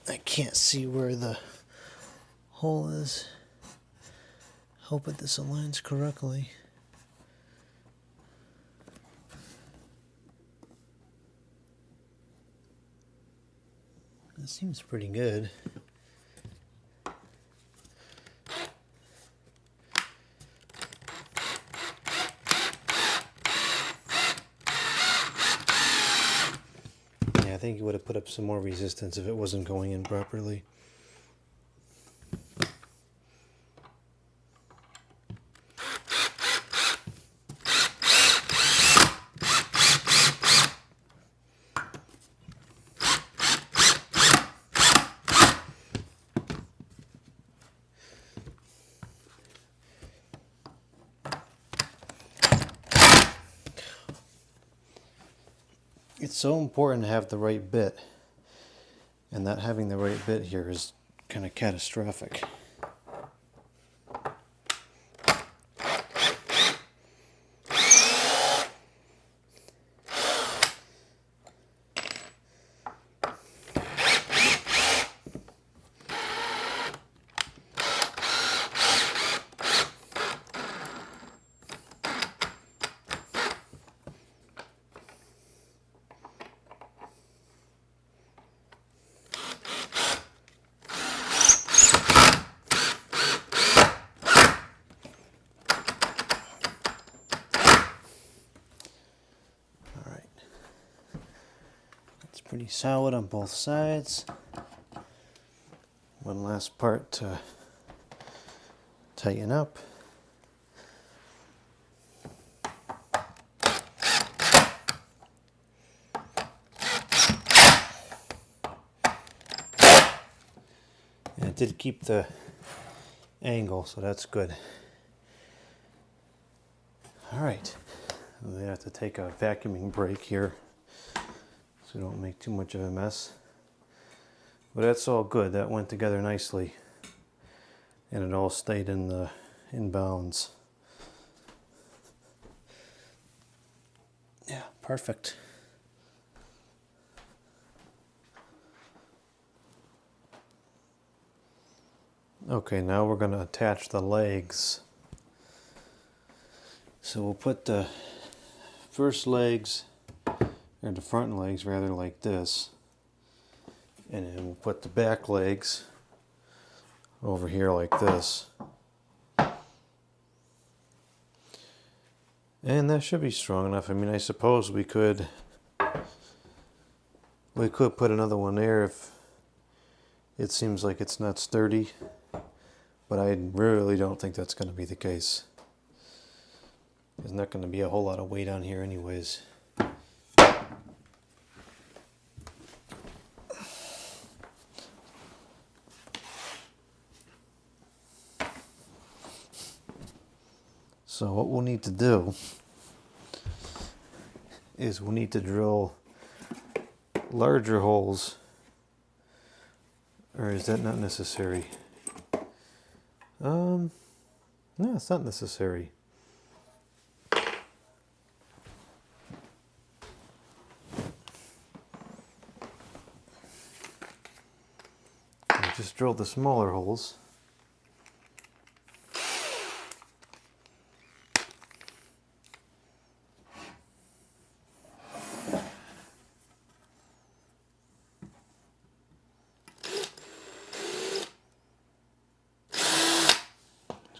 I can't see where the hole is. Hope that this aligns correctly. That seems pretty good. Yeah, I think you would have put up some more resistance if it wasn't going in properly. It's so important to have the right bit, and not having the right bit here is kind of catastrophic. Pretty solid on both sides. One last part to tighten up. And it did keep the angle, so that's good. All right, we have to take a vacuuming break here so we don't make too much of a mess. But that's all good. That went together nicely, and it all stayed in bounds. Yeah, perfect. Okay, now we're going to attach the legs. So we'll put the first legs, or the front legs rather, like this. And then we'll put the back legs over here like this. And that should be strong enough. I mean, I suppose we could put another one there if it seems like it's not sturdy. But I really don't think that's going to be the case. There's not going to be a whole lot of weight on here anyways. So what we'll need to do is we'll need to drill larger holes. Or is that not necessary? No, it's not necessary. We'll just drill the smaller holes.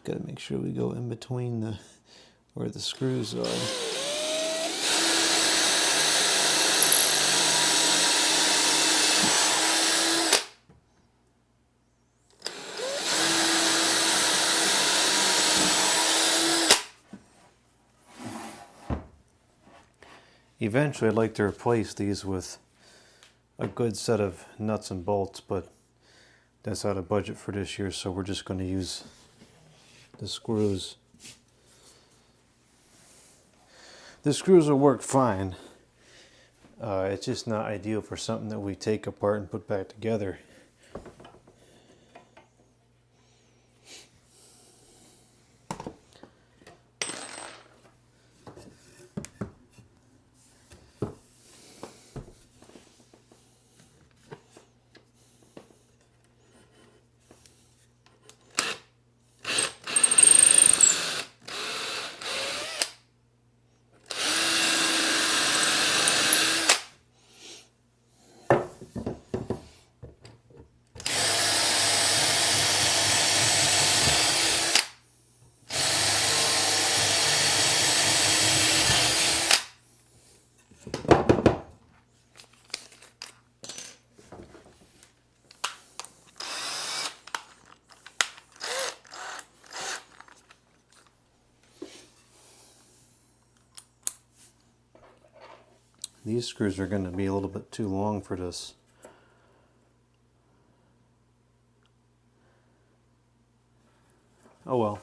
Got to make sure we go in between where the screws are. Eventually I'd like to replace these with a good set of nuts and bolts, but that's out of budget for this year, so we're just going to use the screws. The screws will work fine. It's just not ideal for something that we take apart and put back together. These screws are going to be a little bit too long for this. Oh well.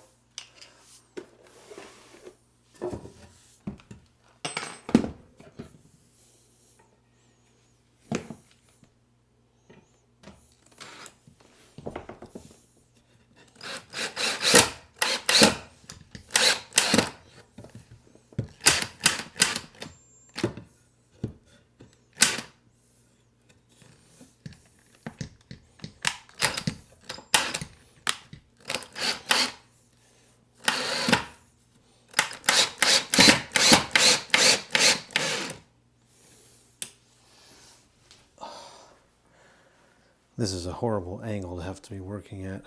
This is a horrible angle to have to be working at.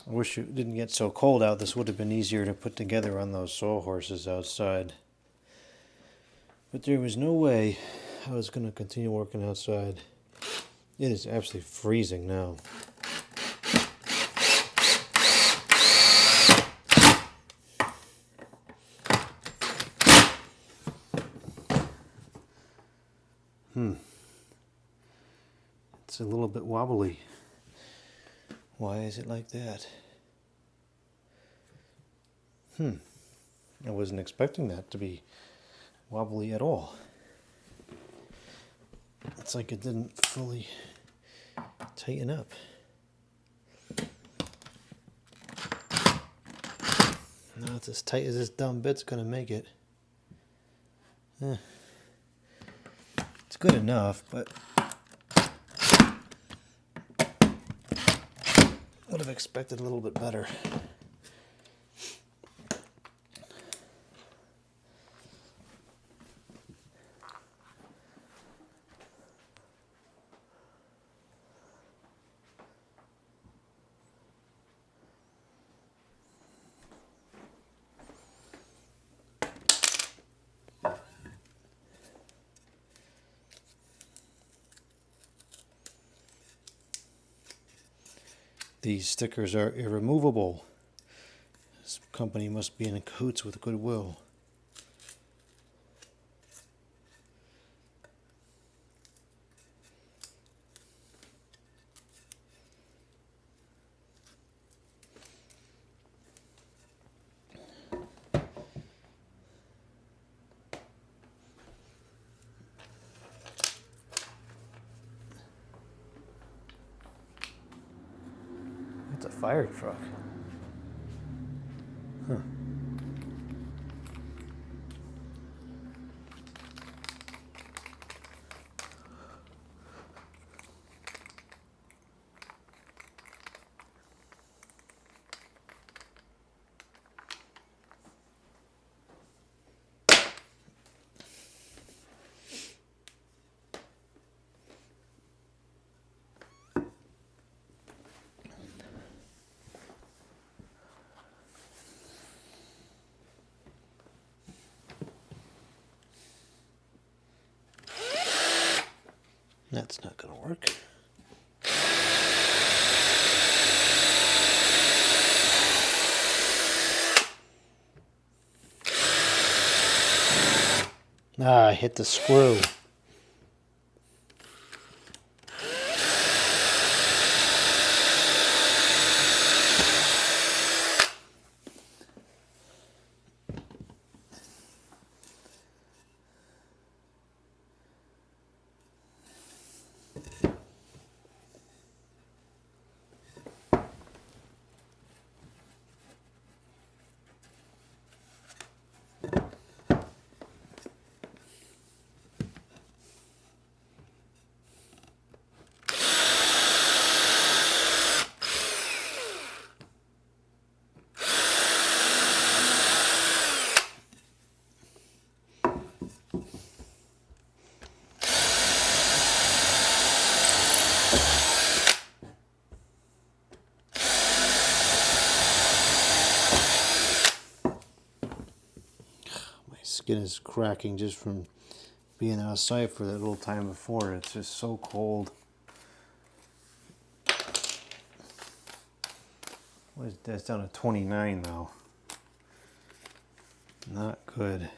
I wish it didn't get so cold out. This would have been easier to put together on those sawhorses outside. But there was no way I was going to continue working outside. It is absolutely freezing now. It's a little bit wobbly. Why is it like that? I wasn't expecting that to be wobbly at all. It's like it didn't fully tighten up. Now it's as tight as this dumb bit's gonna make it. It's good enough, but would have expected a little bit better. These stickers are irremovable. This company must be in cahoots with Goodwill. It's a fire truck. Huh. That's not going to work. Ah, I hit the screw. Skin is cracking just from being outside for that little time before. It's just so cold. What is that? It's down to 29 now. Not good.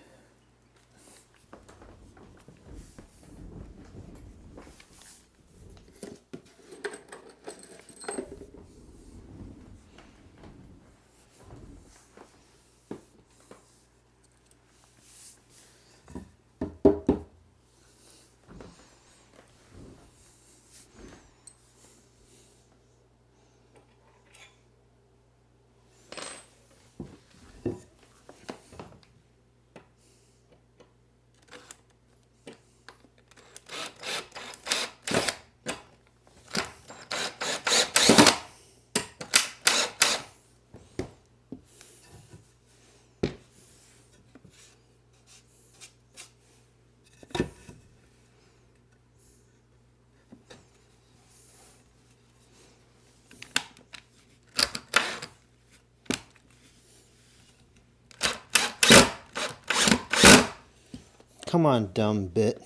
Come on, dumb bit.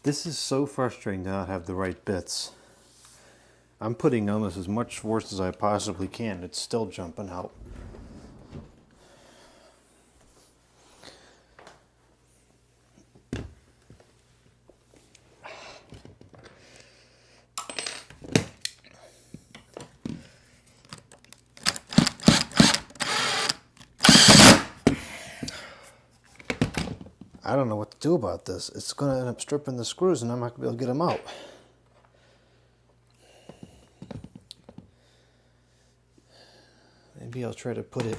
This is so frustrating to not have the right bits. I'm putting on this as much force as I possibly can. It's still jumping out. I don't know what to do about this. It's going to end up stripping the screws and I'm not going to be able to get them out. Maybe I'll try to put it...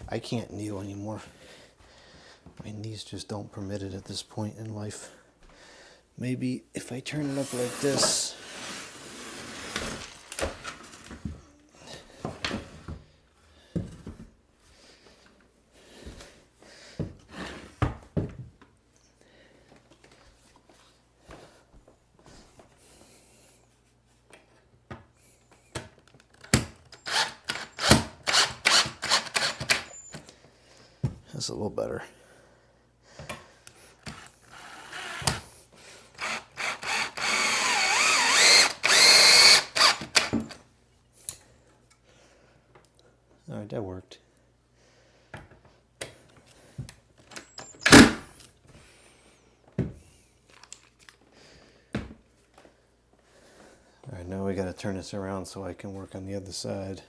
I can't kneel anymore. My knees just don't permit it at this point in life. Maybe if I turn it up like this... That's a little better. All right, that worked. All right, now we got to turn this around so I can work on the other side.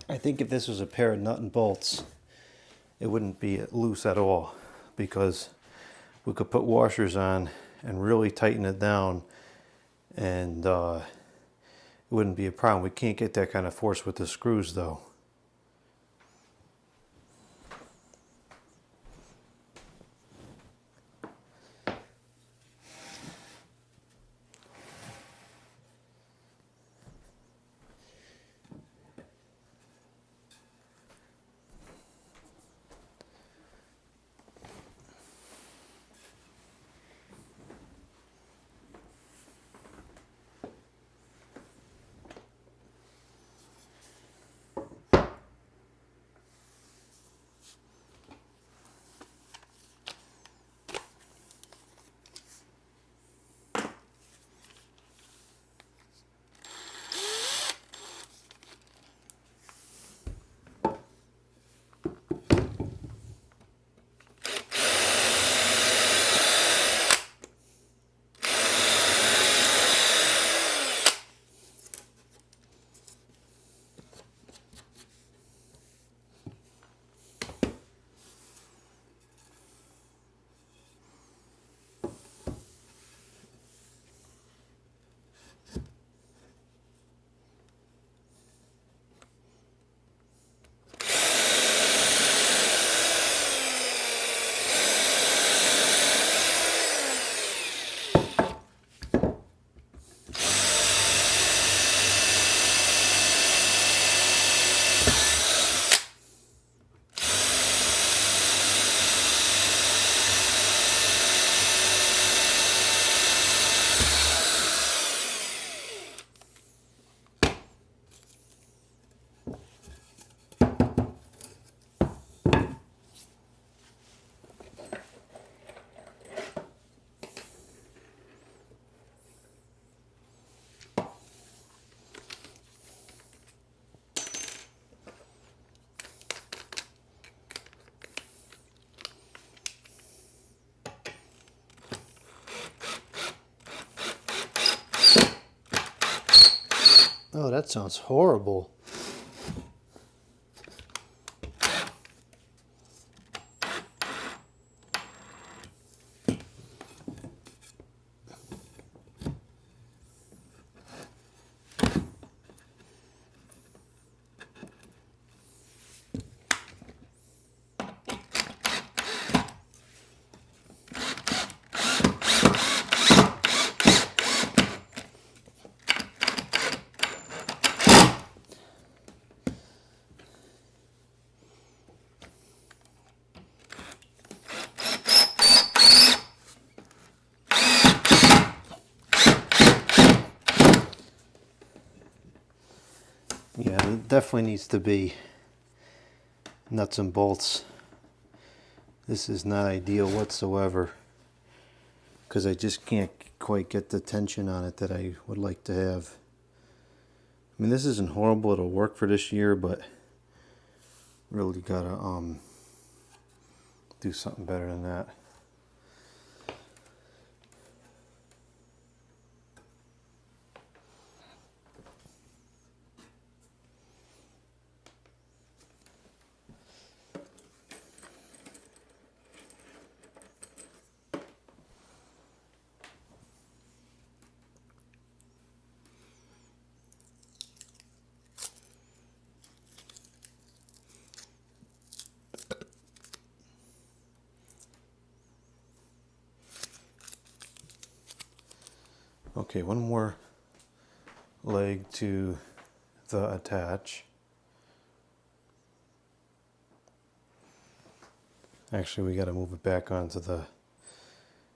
I think if this was a pair of nut and bolts, it wouldn't be loose at all, because we could put washers on and really tighten it down, and it wouldn't be a problem. We can't get that kind of force with the screws though. Oh, that sounds horrible. Yeah, it definitely needs to be nuts and bolts. This is not ideal whatsoever, because I just can't quite get the tension on it that I would like to have. I mean, this isn't horrible. It'll work for this year, but really gotta do something better than that. Okay, one more leg to the attach. Actually, we got to move it back onto the,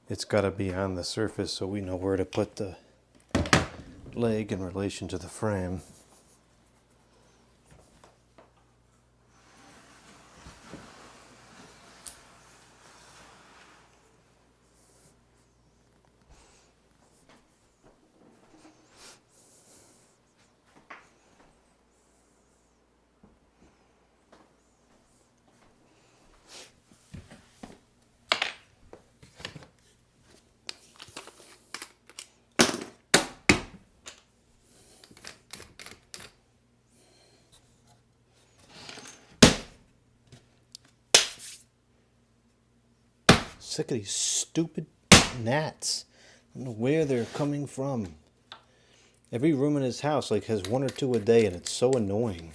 it's got to be on the surface so we know where to put the leg in relation to the frame. Sick of these stupid gnats. I don't know where they're coming from. Every room in his house like has one or two a day, and it's so annoying.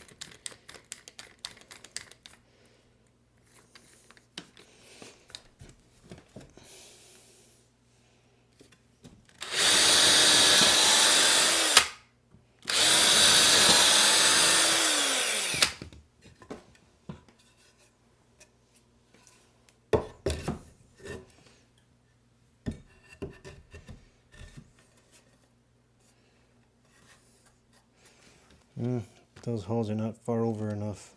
Those holes are not far over enough.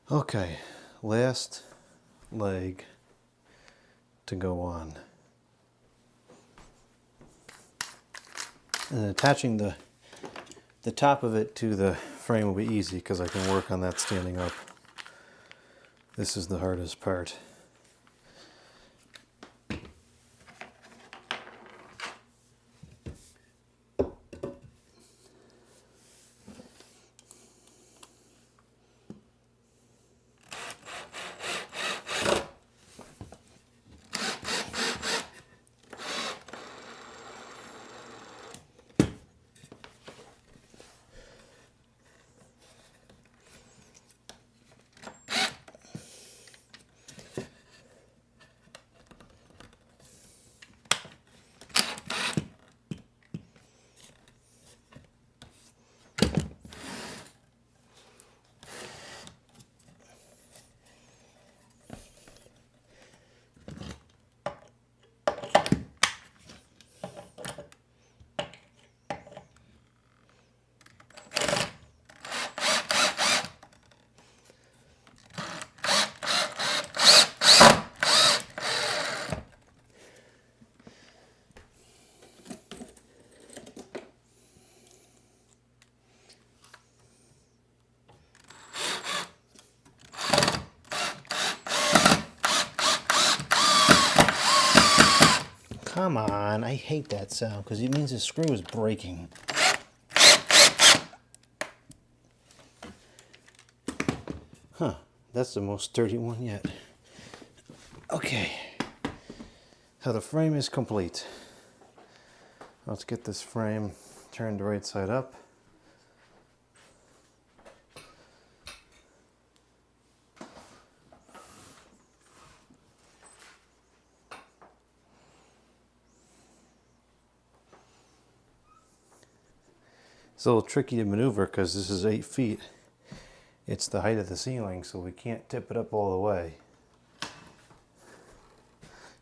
Okay, last leg to go on. And attaching the top of it to the frame will be easy because I can work on that standing up. This is the hardest part. Come on, I hate that sound because it means the screw is breaking. Huh, that's the most sturdy one yet. Okay, so the frame is complete. Let's get this frame turned right side up. little tricky to maneuver because this is 8 feet. It's the height of the ceiling, so we can't tip it up all the way.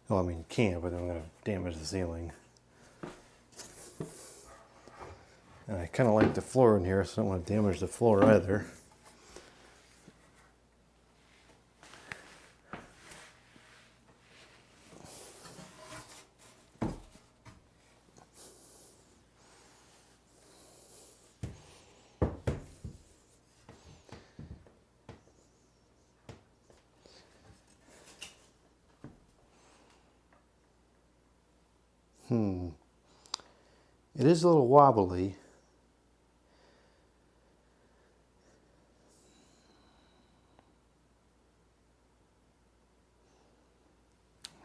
Well, I mean, you can, but then I'm going to damage the ceiling. And I kind of like the floor in here, so I don't want to damage the floor either. It is a little wobbly.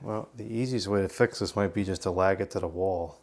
Well, the easiest way to fix this might be just to lag it to the wall.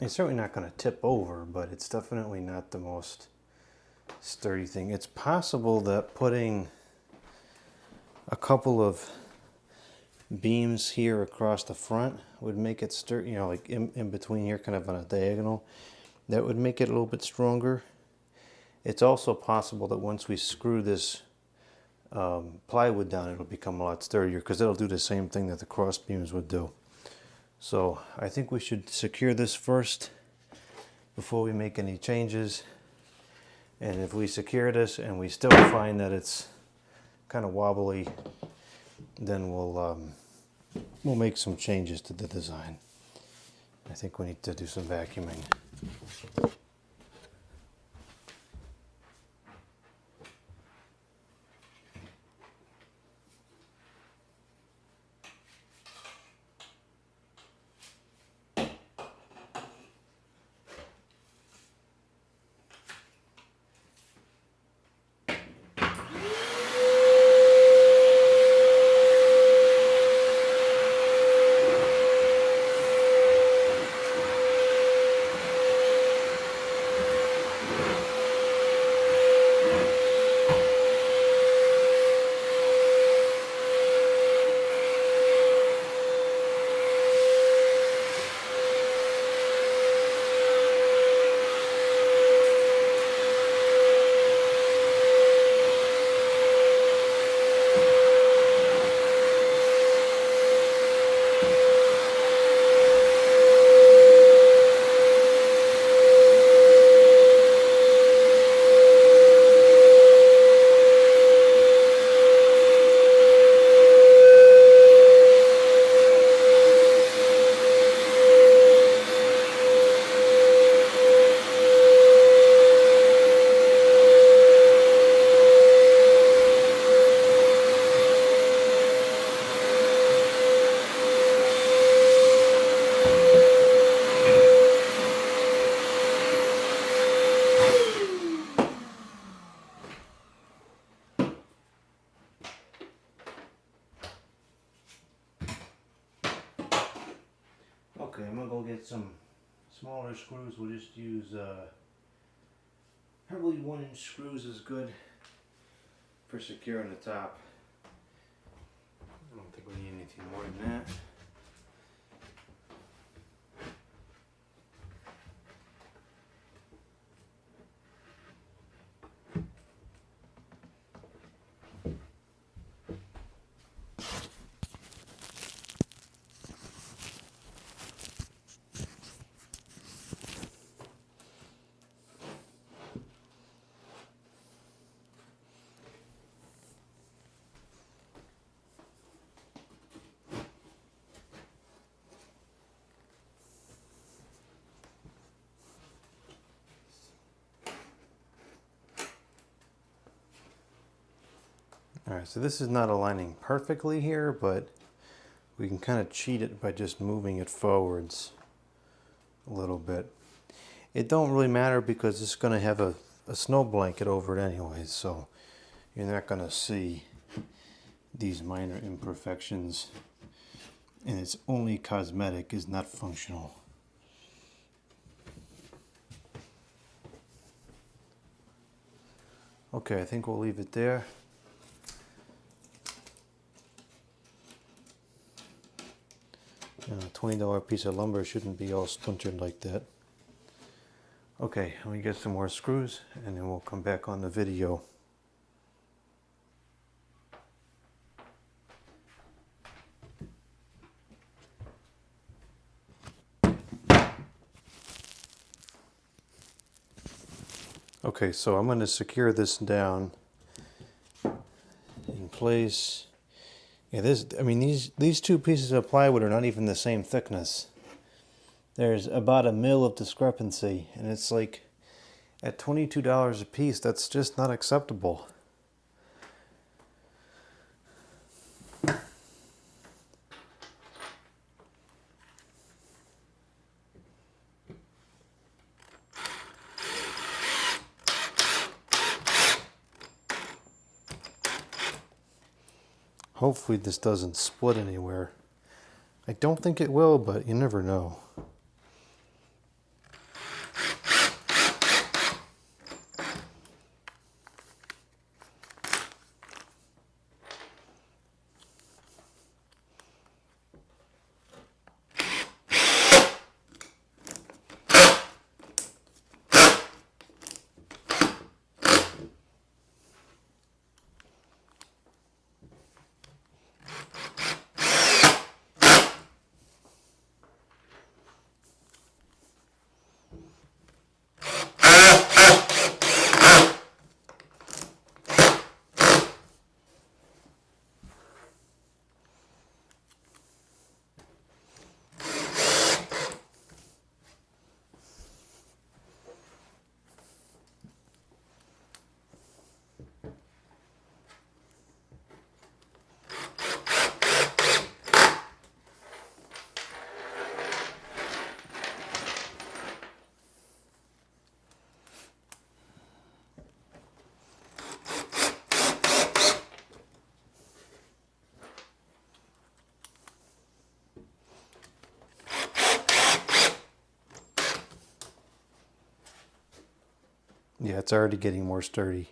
It's certainly not going to tip over, but it's definitely not the most sturdy thing. It's possible that putting a couple of beams here across the front would make it sturdy, you know, like in between here, kind of on a diagonal. That would make it a little bit stronger. It's also possible that once we screw this plywood down, it'll become a lot sturdier because it'll do the same thing that the cross beams would do. So I think we should secure this first before we make any changes. And if we secure this and we still find that it's kind of wobbly, then we'll make some changes to the design. I think we need to do some vacuuming. Okay, I'm gonna go get some smaller screws. We'll just use probably 1-inch screws is good for securing the top. I don't think we need anything more than that. Alright, so this is not aligning perfectly here, but we can kind of cheat it by just moving it forwards a little bit. It don't really matter because it's going to have a snow blanket over it anyways, so you're not going to see these minor imperfections, and it's only cosmetic, is not functional. Okay, I think we'll leave it there. A $20 piece of lumber shouldn't be all splintered like that. Okay, let me get some more screws and then we'll come back on the video. Okay, so I'm going to secure this down in place. Yeah, these two pieces of plywood are not even the same thickness. There's about a mil of discrepancy, and it's like at $22 a piece, that's just not acceptable. Hopefully this doesn't split anywhere. I don't think it will, but you never know. Yeah, it's already getting more sturdy.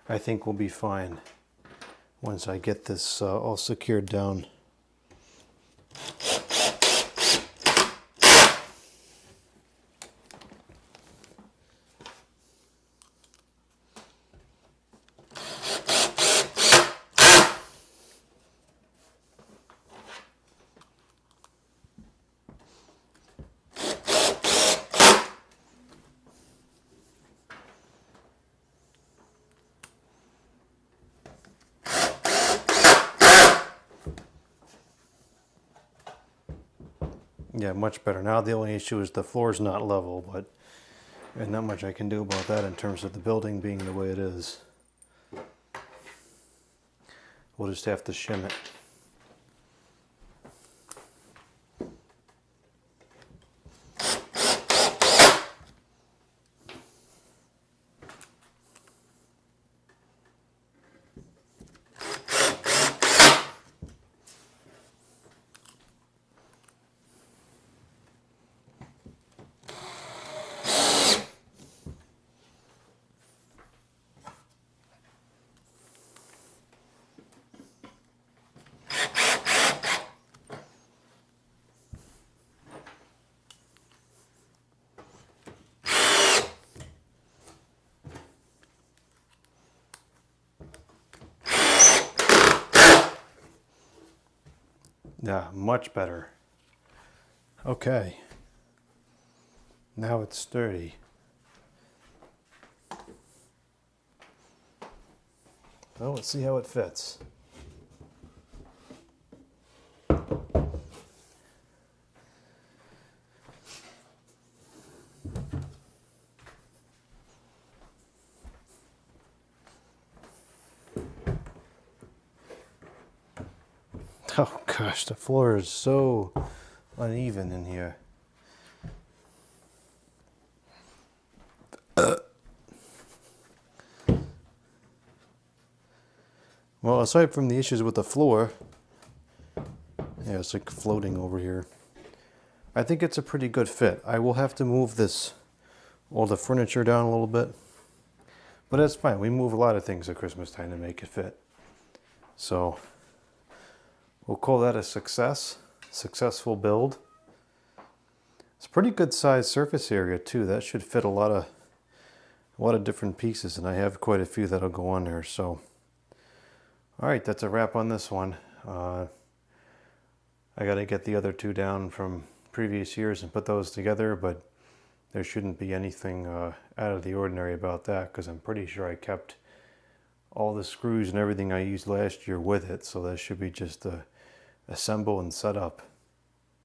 I think we'll be fine once I get this all secured down. Yeah, much better. Now the only issue is the floor's not level, but there's not much I can do about that in terms of the building being the way it is. We'll just have to shim it. Yeah, much better. Okay. Now it's sturdy. Well, let's see how it fits. Oh gosh, the floor is so uneven in here. Well, aside from the issues with the floor, yeah, it's like floating over here. I think it's a pretty good fit. I will have to move all the furniture down a little bit, but that's fine. We move a lot of things at Christmas time to make it fit. So we'll call that a successful build. It's a pretty good sized surface area too. That should fit a lot of different pieces, and I have quite a few that'll go on there. So, all right, that's a wrap on this one. I got to get the other two down from previous years and put those together, but there shouldn't be anything out of the ordinary about that, because I'm pretty sure I kept all the screws and everything I used last year with it, so that should be just assemble and set up.